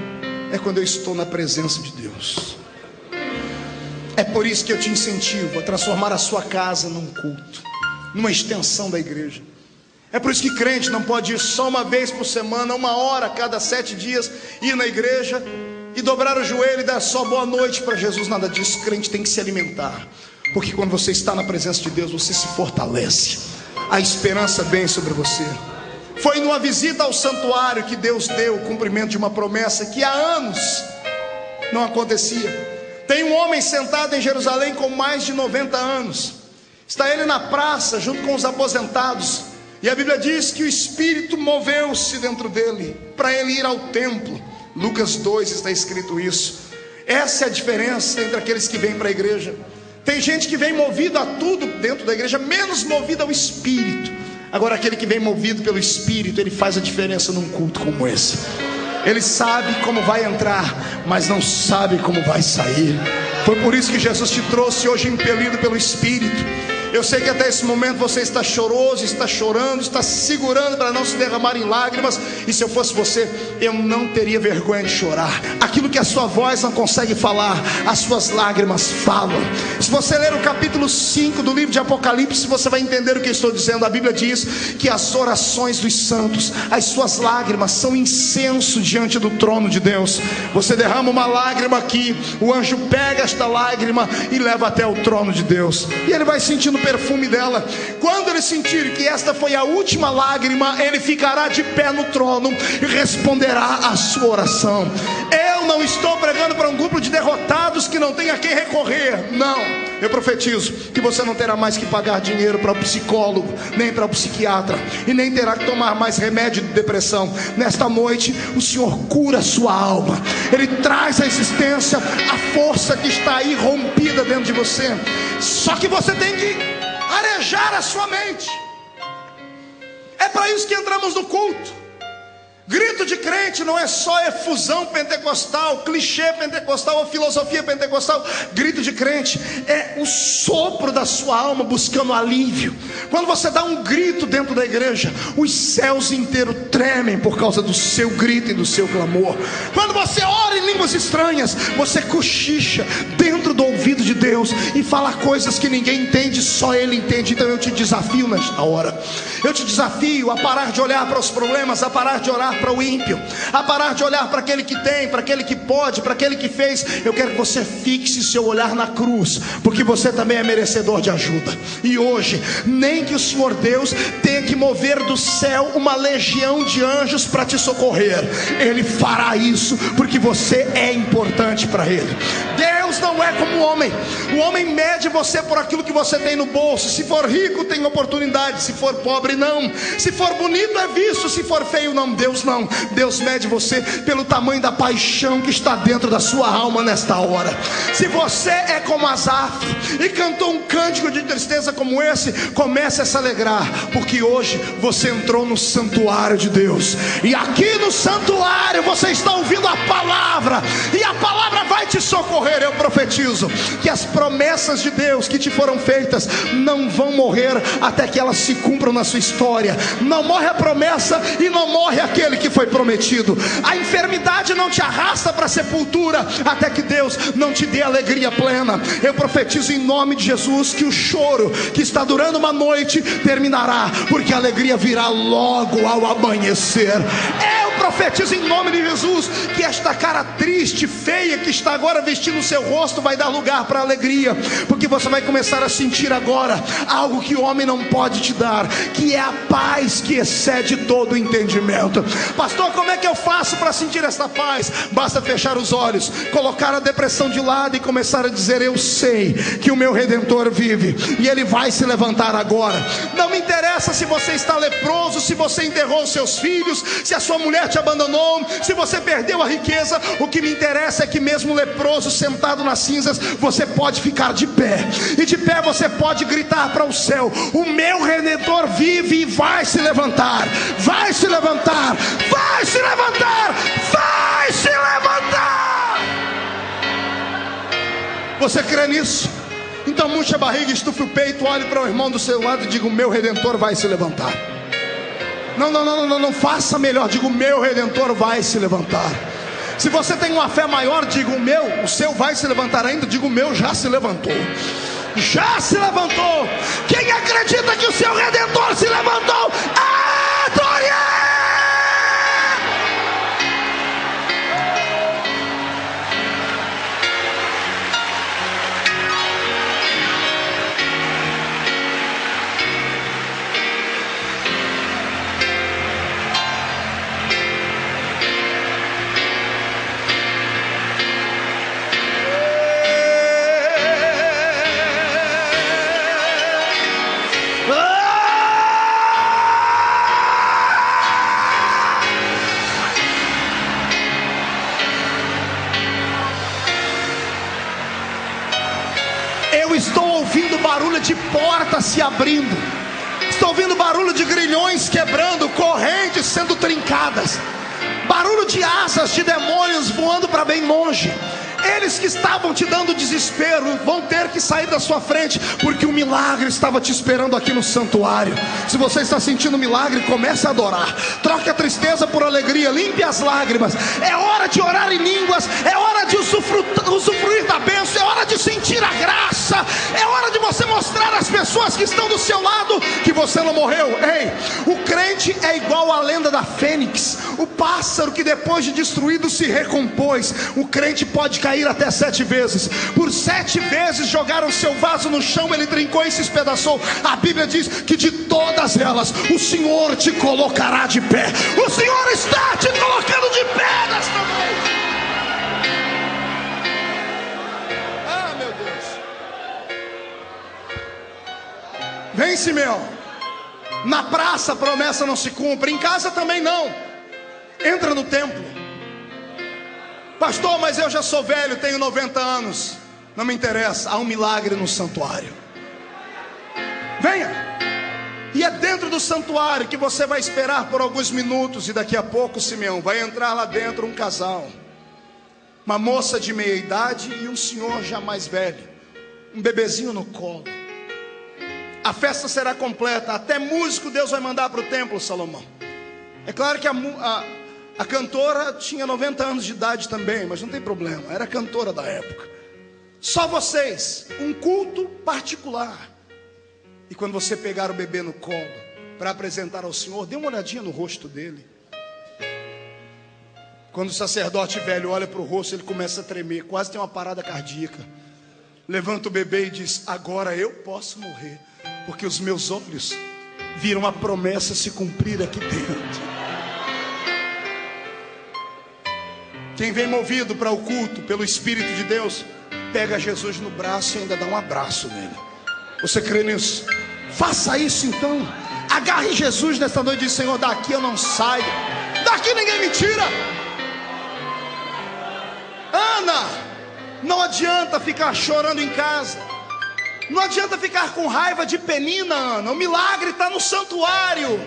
é quando eu estou na presença de Deus. É por isso que eu te incentivo a transformar a sua casa num culto, numa extensão da igreja. É por isso que crente não pode ir só uma vez por semana, 1 hora a cada 7 dias, ir na igreja e dobrar o joelho e dar só boa noite para Jesus. Nada disso. Crente tem que se alimentar, porque quando você está na presença de Deus, você se fortalece, a esperança vem sobre você. Foi numa visita ao santuário que Deus deu o cumprimento de uma promessa que há anos não acontecia. Tem um homem sentado em Jerusalém com mais de 90 anos. Está ele na praça junto com os aposentados, e a Bíblia diz que o Espírito moveu-se dentro dele para ele ir ao templo. Lucas 2 está escrito isso. Essa é a diferença entre aqueles que vêm para a igreja. Tem gente que vem movido a tudo dentro da igreja, menos movido ao Espírito. Agora aquele que vem movido pelo Espírito, ele faz a diferença num culto como esse. Ele sabe como vai entrar, mas não sabe como vai sair. Foi por isso que Jesus te trouxe hoje impelido pelo Espírito. Eu sei que até esse momento você está choroso, está chorando, está se segurando para não se derramar em lágrimas. E se eu fosse você, eu não teria vergonha de chorar. Aquilo que a sua voz não consegue falar, as suas lágrimas falam. Se você ler o capítulo 5 do livro de Apocalipse, você vai entender o que eu estou dizendo. A Bíblia diz que as orações dos santos, as suas lágrimas são incenso diante do trono de Deus. Você derrama uma lágrima aqui, o anjo pega esta lágrima e leva até o trono de Deus, e ele vai sentindo o perfume dela. Quando ele sentir que esta foi a última lágrima, ele ficará de pé no trono e responderá a sua oração. Eu não estou pregando para um grupo de derrotados que não tem a quem recorrer, não. Eu profetizo que você não terá mais que pagar dinheiro para o psicólogo, nem para o psiquiatra, e nem terá que tomar mais remédio de depressão. Nesta noite o Senhor cura a sua alma. Ele traz à existência a força que está aí rompida dentro de você. Só que você tem que arejar a sua mente. É para isso que entramos no culto. Grito de crente não é só efusão pentecostal, clichê pentecostal ou filosofia pentecostal. Grito de crente é o sopro da sua alma buscando alívio. Quando você dá um grito dentro da igreja, os céus inteiros tremem por causa do seu grito e do seu clamor. Quando você ora em línguas estranhas, você cochicha dentro do ouvido de Deus e fala coisas que ninguém entende, só Ele entende. Então eu te desafio nesta hora, eu te desafio a parar de olhar para os problemas, a parar de orar para o ímpio, a parar de olhar para aquele que tem, para aquele que pode, para aquele que fez. Eu quero que você fixe seu olhar na cruz, porque você também é merecedor de ajuda. E hoje, nem que o Senhor Deus tenha que mover do céu uma legião de anjos para te socorrer, Ele fará isso, porque você é importante para Ele. Deus não é como o homem mede você por aquilo que você tem no bolso. Se for rico tem oportunidade, se for pobre não, se for bonito é visto, se for feio não. Deus não, Deus mede você pelo tamanho da paixão que está dentro da sua alma nesta hora. Se você é como Asaf e cantou um cântico de tristeza como esse, comece a se alegrar, porque hoje você entrou no santuário de Deus, e aqui no santuário você está ouvindo a palavra, e a palavra vai te socorrer. Eu profetizo que as promessas de Deus que te foram feitas não vão morrer até que elas se cumpram na sua história. Não morre a promessa e não morre aquele que foi prometido. A enfermidade não te arrasta para a sepultura até que Deus não te dê alegria plena. Eu profetizo em nome de Jesus que o choro que está durando uma noite terminará, porque a alegria virá logo ao amanhecer. Eu profetizo em nome de Jesus que esta cara triste, feia, que está agora vestindo o seu rosto, vai dar lugar para alegria, porque você vai começar a sentir agora algo que o homem não pode te dar, que é a paz que excede todo o entendimento. Pastor, como é que eu faço para sentir esta paz? Basta fechar os olhos, colocar a depressão de lado e começar a dizer: eu sei que o meu Redentor vive, e Ele vai se levantar agora. Não me interessa se você está leproso, se você enterrou os seus filhos, se a sua mulher te abandonou, se você perdeu a riqueza. O que me interessa é que mesmo leproso, sentado nas cinzas, você pode ficar de pé, e de pé você pode gritar para o céu: o meu Redentor vive e vai se levantar, vai se levantar, vai se levantar, vai se levantar. Você crê nisso? Então murche a barriga, estufe o peito, olhe para o irmão do seu lado e diga: o meu Redentor vai se levantar. Não faça melhor, diga: o meu Redentor vai se levantar. Se você tem uma fé maior, diga: o seu vai se levantar ainda, diga: o meu já se levantou. Já se levantou. Quem acredita que o seu Redentor se levantou, adore! Estou ouvindo barulho de portas se abrindo, estou ouvindo barulho de grilhões quebrando, correntes sendo trincadas, barulho de asas de demônios voando para bem longe. Eles que estavam te dando desespero vão ter que sair da sua frente, porque o milagre estava te esperando aqui no santuário. Se você está sentindo milagre, comece a adorar. Troque a tristeza por alegria, limpe as lágrimas. É hora de orar em línguas, é hora de usufruir da bênção, é hora de sentir a graça, é hora de você mostrar às pessoas que estão do seu lado que você não morreu. Ei, o crente é igual à lenda da fênix, o pássaro que depois de destruído se recompôs. O crente pode cair até 7 vezes. Por 7 vezes jogaram seu vaso no chão, ele trincou e se espedaçou. A Bíblia diz que de todas elas o Senhor te colocará de pé. O Senhor está te colocando de pé nesta noite. Ah, meu Deus. Vem, Simeão. Na praça a promessa não se cumpre, em casa também não. Entra no templo. Pastor, mas eu já sou velho, tenho 90 anos. Não me interessa, há um milagre no santuário. Venha. E é dentro do santuário que você vai esperar por alguns minutos. E daqui a pouco, Simeão, vai entrar lá dentro um casal, uma moça de meia idade e um senhor já mais velho, um bebezinho no colo. A festa será completa, até músico Deus vai mandar para o templo, Salomão. É claro que a cantora tinha 90 anos de idade também, mas não tem problema, era a cantora da época. Só vocês, um culto particular. E quando você pegar o bebê no colo para apresentar ao Senhor, dê uma olhadinha no rosto dele. Quando o sacerdote velho olha para o rosto, ele começa a tremer, quase tem uma parada cardíaca. Levanta o bebê e diz: agora eu posso morrer, porque os meus olhos viram a promessa se cumprir aqui dentro. Quem vem movido para o culto pelo Espírito de Deus, pega Jesus no braço e ainda dá um abraço nele. Você crê nisso? Faça isso então. Agarre Jesus nesta noite e diz: Senhor, daqui eu não saio, daqui ninguém me tira. Ana, não adianta ficar chorando em casa, não adianta ficar com raiva de Penina, Ana. O milagre está no santuário.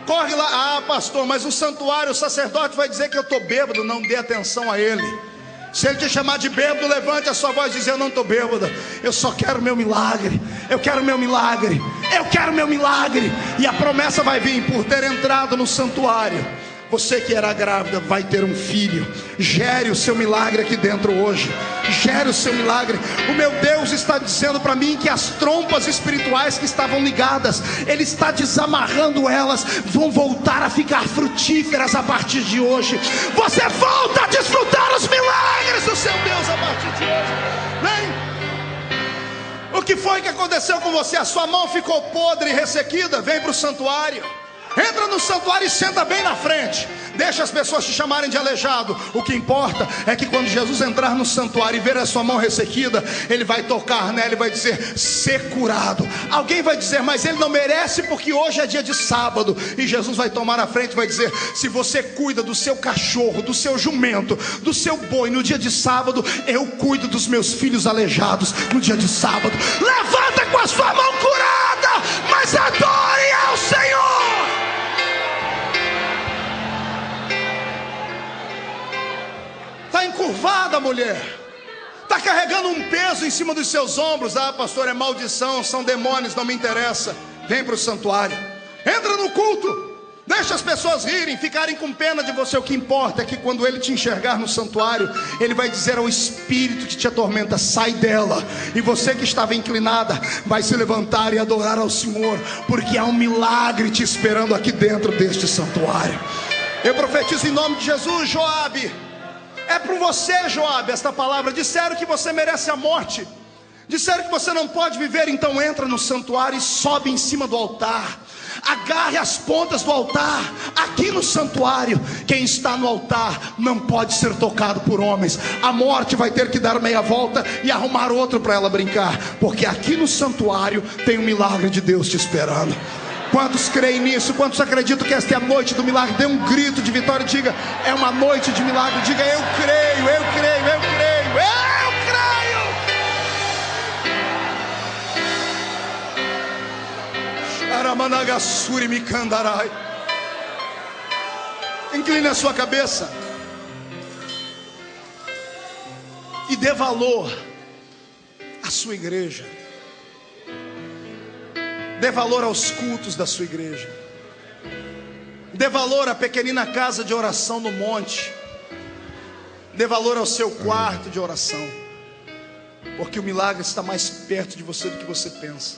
Corre lá. Ah, pastor, mas o santuário, o sacerdote vai dizer que eu estou bêbado. Não dê atenção a ele. Se ele te chamar de bêbado, levante a sua voz e diz: eu não estou bêbado, eu só quero meu milagre. Eu quero meu milagre, eu quero meu milagre. E a promessa vai vir por ter entrado no santuário. Você que era grávida vai ter um filho. Gere o seu milagre aqui dentro hoje. Gere o seu milagre. O meu Deus está dizendo para mim que as trompas espirituais que estavam ligadas, Ele está desamarrando elas. Vão voltar a ficar frutíferas a partir de hoje. Você volta a desfrutar os milagres do seu Deus a partir de hoje. Vem. O que foi que aconteceu com você? A sua mão ficou podre e ressequida? Vem para o santuário. Entra no santuário e senta bem na frente. Deixa as pessoas te chamarem de aleijado. O que importa é que quando Jesus entrar no santuário e ver a sua mão ressequida, Ele vai tocar nela e vai dizer: ser curado. Alguém vai dizer: mas ele não merece porque hoje é dia de sábado. E Jesus vai tomar a frente e vai dizer: se você cuida do seu cachorro, do seu jumento, do seu boi no dia de sábado, eu cuido dos meus filhos aleijados no dia de sábado. Levanta com a sua mão curada, mas adore ao Senhor. Está encurvada, mulher. Está carregando um peso em cima dos seus ombros. Ah, pastor, é maldição, são demônios, não me interessa. Vem para o santuário. Entra no culto. Deixa as pessoas rirem, ficarem com pena de você. O que importa é que quando Ele te enxergar no santuário, Ele vai dizer ao espírito que te atormenta: sai dela. E você que estava inclinada vai se levantar e adorar ao Senhor, porque há um milagre te esperando aqui dentro deste santuário. Eu profetizo em nome de Jesus, Joabe. É para você, Joabe, esta palavra. Disseram que você merece a morte, disseram que você não pode viver. Então entra no santuário e sobe em cima do altar. Agarre as pontas do altar. Aqui no santuário, quem está no altar não pode ser tocado por homens. A morte vai ter que dar meia volta e arrumar outro para ela brincar, porque aqui no santuário tem um milagre de Deus te esperando. Quantos creem nisso? Quantos acreditam que esta é a noite do milagre? Dê um grito de vitória e diga: é uma noite de milagre. Diga: eu creio, eu creio, eu creio, eu creio. Sharamanagasuri Mikandarai. Incline a sua cabeça. e dê valor à sua igreja. Dê valor aos cultos da sua igreja. Dê valor à pequenina casa de oração no monte. Dê valor ao seu quarto de oração, porque o milagre está mais perto de você do que você pensa.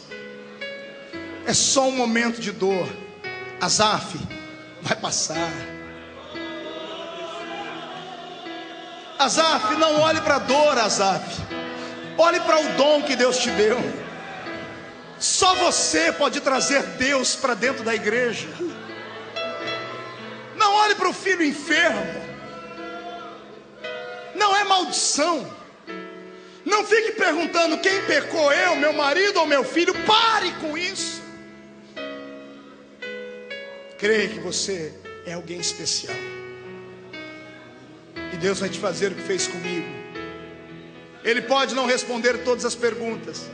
É só um momento de dor. Asaf, vai passar. Asaf, não olhe para a dor, Asaf. Olhe para o dom que Deus te deu. Só você pode trazer Deus para dentro da igreja. Não olhe para o filho enfermo. Não é maldição. Não fique perguntando quem pecou, eu, meu marido ou meu filho. Pare com isso. Creia que você é alguém especial, e Deus vai te fazer o que fez comigo. Ele pode não responder todas as perguntas,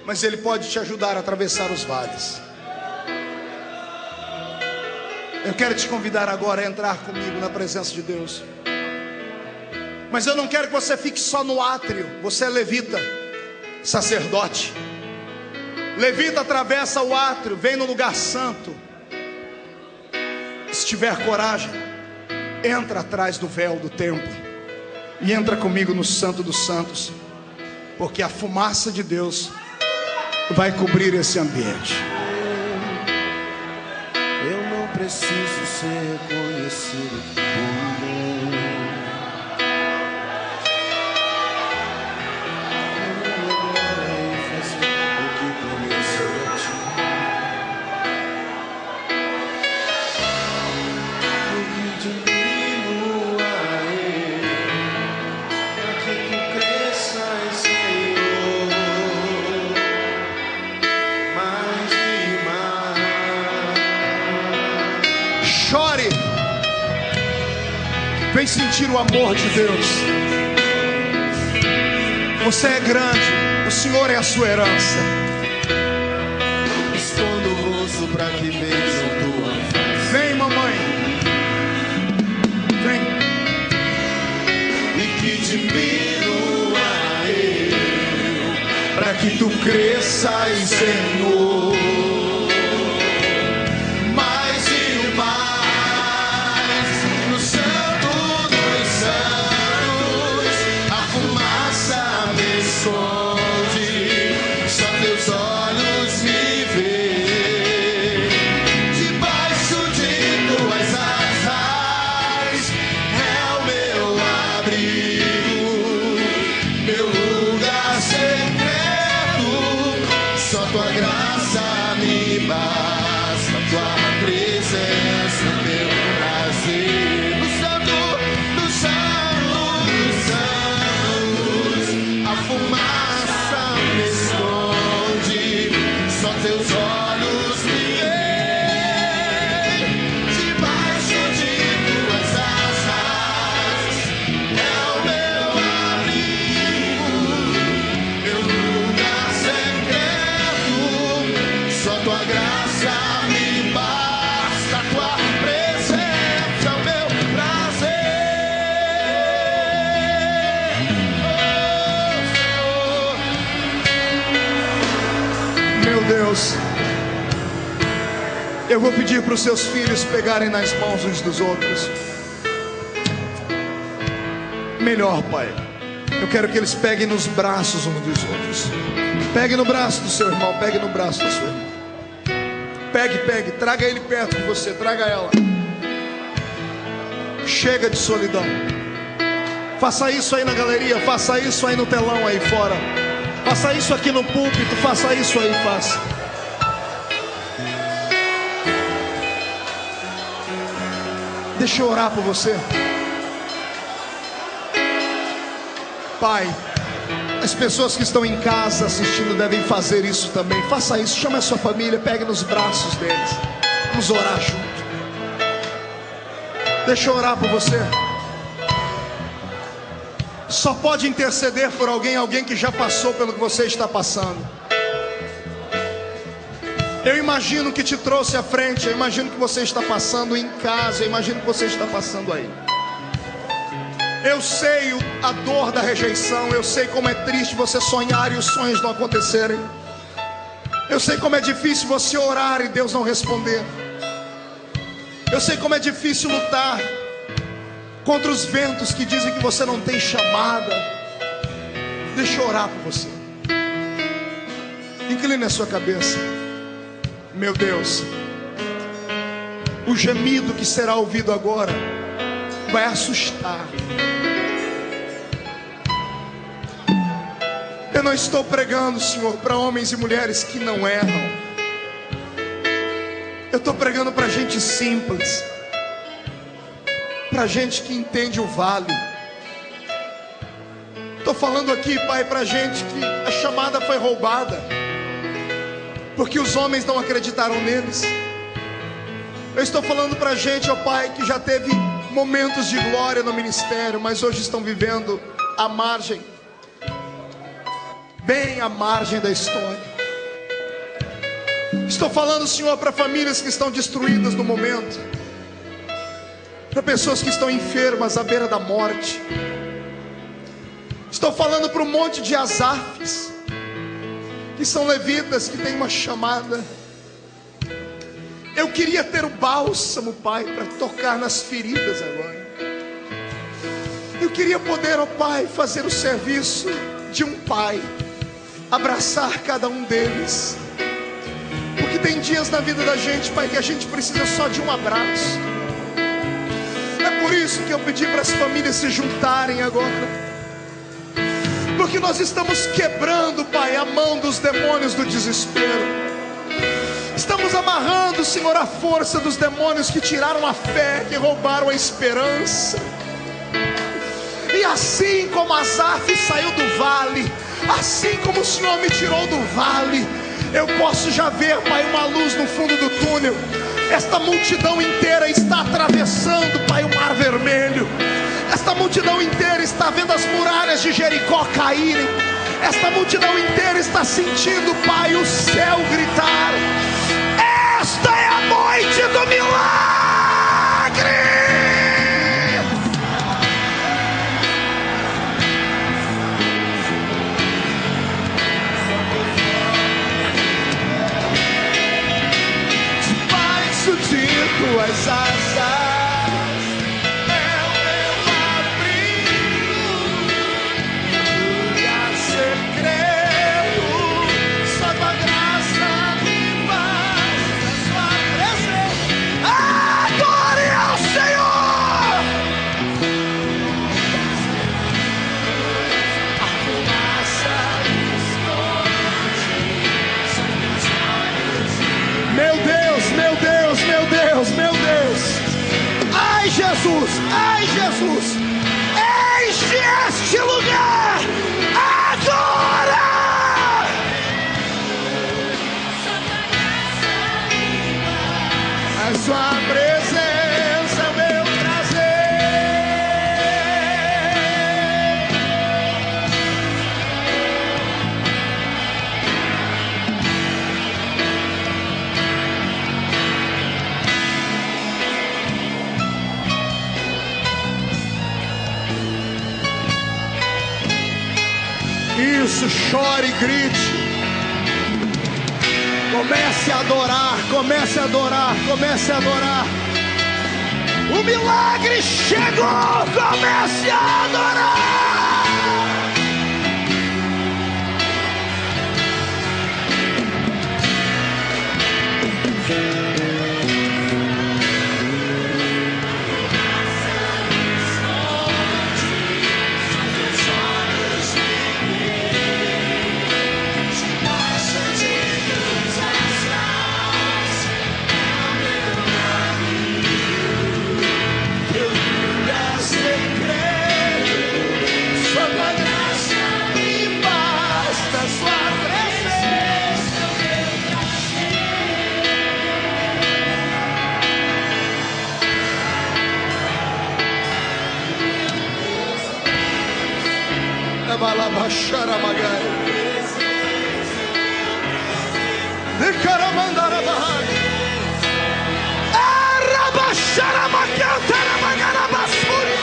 mas Ele pode te ajudar a atravessar os vales. Eu quero te convidar agora a entrar comigo na presença de Deus. Mas eu não quero que você fique só no átrio. Você é levita, sacerdote. Levita atravessa o átrio, vem no lugar santo. Se tiver coragem, entra atrás do véu do templo e entra comigo no Santo dos Santos, porque a fumaça de Deus vai cobrir esse ambiente. Eu não preciso ser reconhecido por mim. Chore. Vem sentir o amor de Deus. Você é grande, o Senhor é a sua herança. Escondo o rosto para que vejam tua face. Vem, mamãe. Vem. E que diminua eu, para que tu cresças, Senhor. Deus, eu vou pedir para os seus filhos pegarem nas mãos uns dos outros. Melhor, Pai, eu quero que eles peguem nos braços uns dos outros. Pegue no braço do seu irmão, pegue no braço da sua irmã. Pegue, traga ele perto de você, traga ela. Chega de solidão. Faça isso aí na galeria, faça isso aí no telão aí fora. Faça isso aqui no púlpito, faça isso aí, faça. Deixa eu orar por você. Pai, as pessoas que estão em casa assistindo devem fazer isso também. Faça isso, chame a sua família, pegue nos braços deles. Vamos orar junto. Deixa eu orar por você. Só pode interceder por alguém que já passou pelo que você está passando. Eu imagino que te trouxe à frente. Eu imagino que você está passando em casa. Eu imagino que você está passando aí. Eu sei a dor da rejeição. Eu sei como é triste você sonhar e os sonhos não acontecerem. Eu sei como é difícil você orar e Deus não responder. Eu sei como é difícil lutar contra os ventos que dizem que você não tem chamada. Deixa eu orar por você. Incline a sua cabeça. Meu Deus, o gemido que será ouvido agora vai assustar. Eu não estou pregando, Senhor, para homens e mulheres que não erram. Eu estou pregando para gente simples, para gente que entende o vale. Estou falando aqui, Pai, para gente que a chamada foi roubada, porque os homens não acreditaram neles. Eu estou falando para gente, ó Pai, que já teve momentos de glória no ministério, mas hoje estão vivendo à margem, bem à margem da história. Estou falando, Senhor, para famílias que estão destruídas no momento, para pessoas que estão enfermas à beira da morte. Estou falando para um monte de Asafes, que são levitas, que têm uma chamada. Eu queria ter o bálsamo, Pai, para tocar nas feridas agora. Eu queria poder, ó Pai, fazer o serviço de um pai, abraçar cada um deles. Porque tem dias na vida da gente, Pai, que a gente precisa só de um abraço. É por isso que eu pedi para as famílias se juntarem agora, porque nós estamos quebrando, Pai, a mão dos demônios do desespero. Estamos amarrando, Senhor, a força dos demônios que tiraram a fé, que roubaram a esperança. E assim como Asaf saiu do vale, assim como o Senhor me tirou do vale, eu posso já ver, Pai, uma luz no fundo do túnel. Esta multidão inteira está atravessando, Pai, o mar vermelho. Esta multidão inteira está vendo as muralhas de Jericó caírem. Esta multidão inteira está sentindo, Pai, o céu gritar. Esta é a noite do milagre. Debaixo de tuas asas ai Jesus, enche este lugar agora. A sua presença é meu Isso, chore e grite. Comece a adorar, comece a adorar, comece a adorar. O milagre chegou, comece a adorar. Balabacharabagai, de Caramandarabai, Arabacharabacantarabagarabasuri.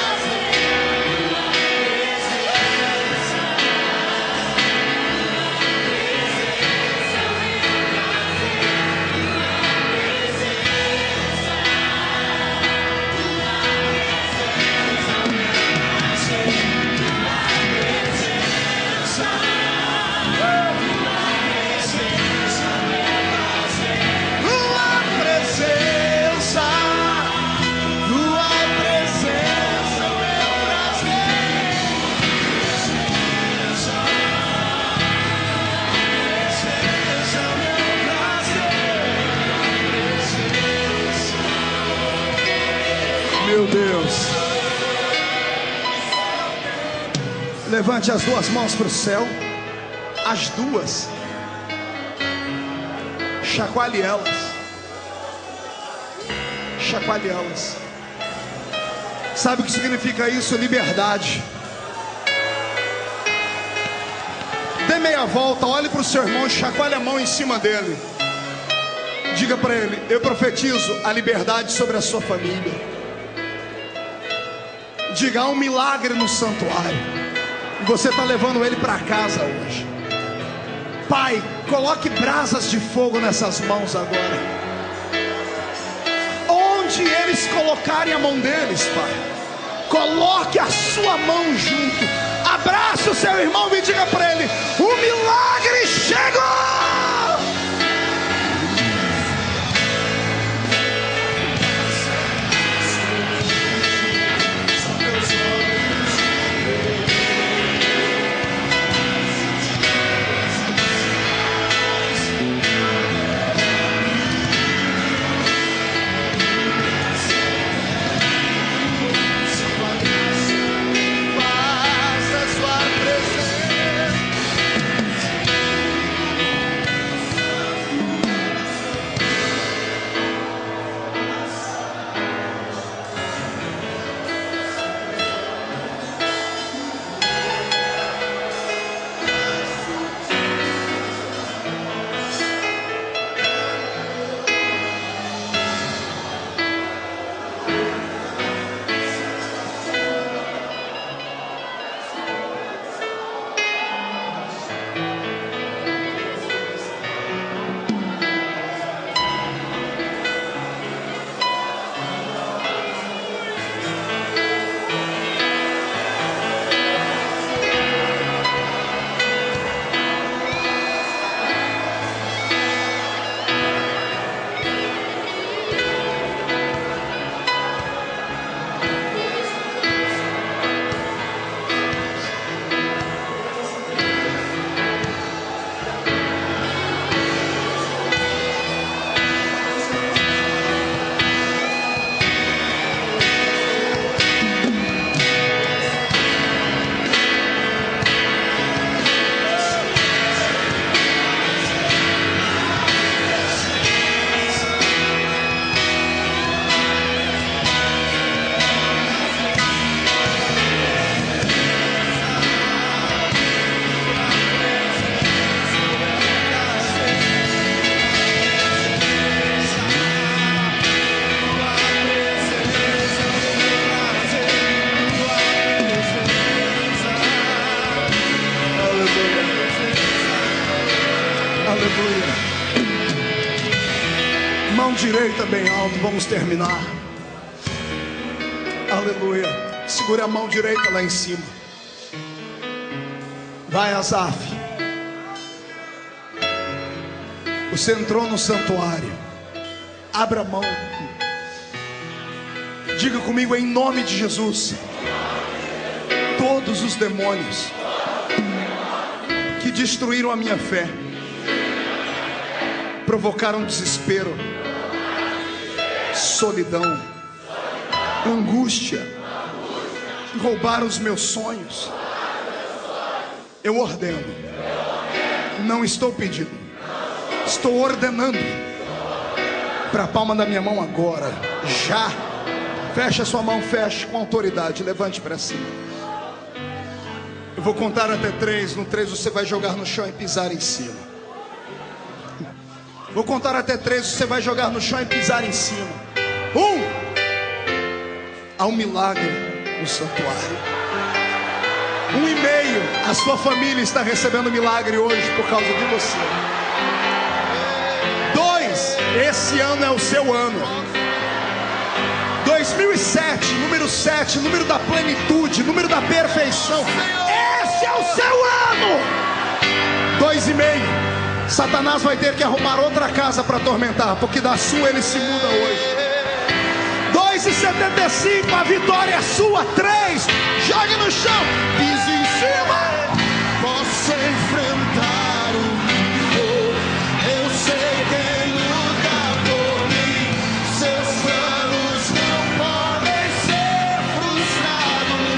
Levante as duas mãos para o céu. As duas. Chacoalhe elas. Chacoalhe elas. Sabe o que significa isso? Liberdade. Dê meia volta, olhe para o seu irmão e chacoalhe a mão em cima dele. Diga para ele: eu profetizo a liberdade sobre a sua família. Diga: há um milagre no santuário. E você está levando ele para casa hoje. Pai, coloque brasas de fogo nessas mãos agora. Onde eles colocarem a mão deles, Pai, coloque a sua mão junto. Abrace o seu irmão e diga para ele: o milagre chegou. Direita bem alto, vamos terminar. Aleluia. Segure a mão direita lá em cima. Vai, Asaf. Você entrou no santuário. Abra a mão. Diga comigo em nome de Jesus: todos os demônios que destruíram a minha fé, provocaram desespero, solidão, angústia, roubaram os meus sonhos. Eu ordeno, não estou pedindo, estou ordenando para a palma da minha mão agora, já. Feche a sua mão, feche com autoridade, levante para cima. Eu vou contar até 3. No 3 você vai jogar no chão e pisar em cima. Vou contar até 3, você vai jogar no chão e pisar em cima. 1. Há um milagre no santuário. 1,5. A sua família está recebendo milagre hoje por causa de você. 2. Esse ano é o seu ano. 2007, número 7, número da plenitude, número da perfeição. Esse é o seu ano. 2,5. Satanás vai ter que arrumar outra casa para atormentar, porque da sua ele se muda hoje. 2,75, a vitória é sua. 3, jogue no chão, pise em cima. Posso enfrentar o mundo, eu sei quem luta por mim. Seus planos não podem ser frustrados.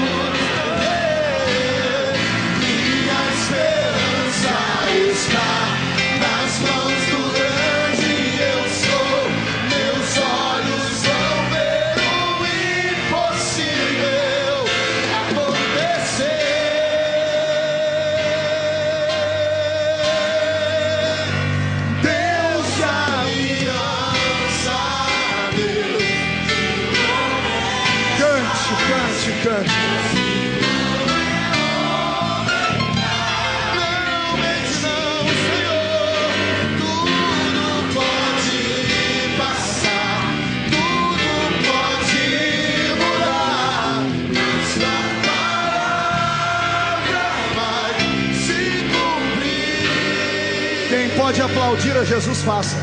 pode aplaudir a Jesus, faça.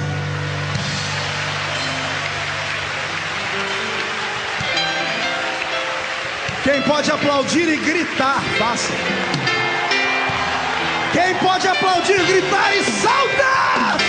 Quem pode aplaudir e gritar, faça. Quem pode aplaudir, gritar e salta!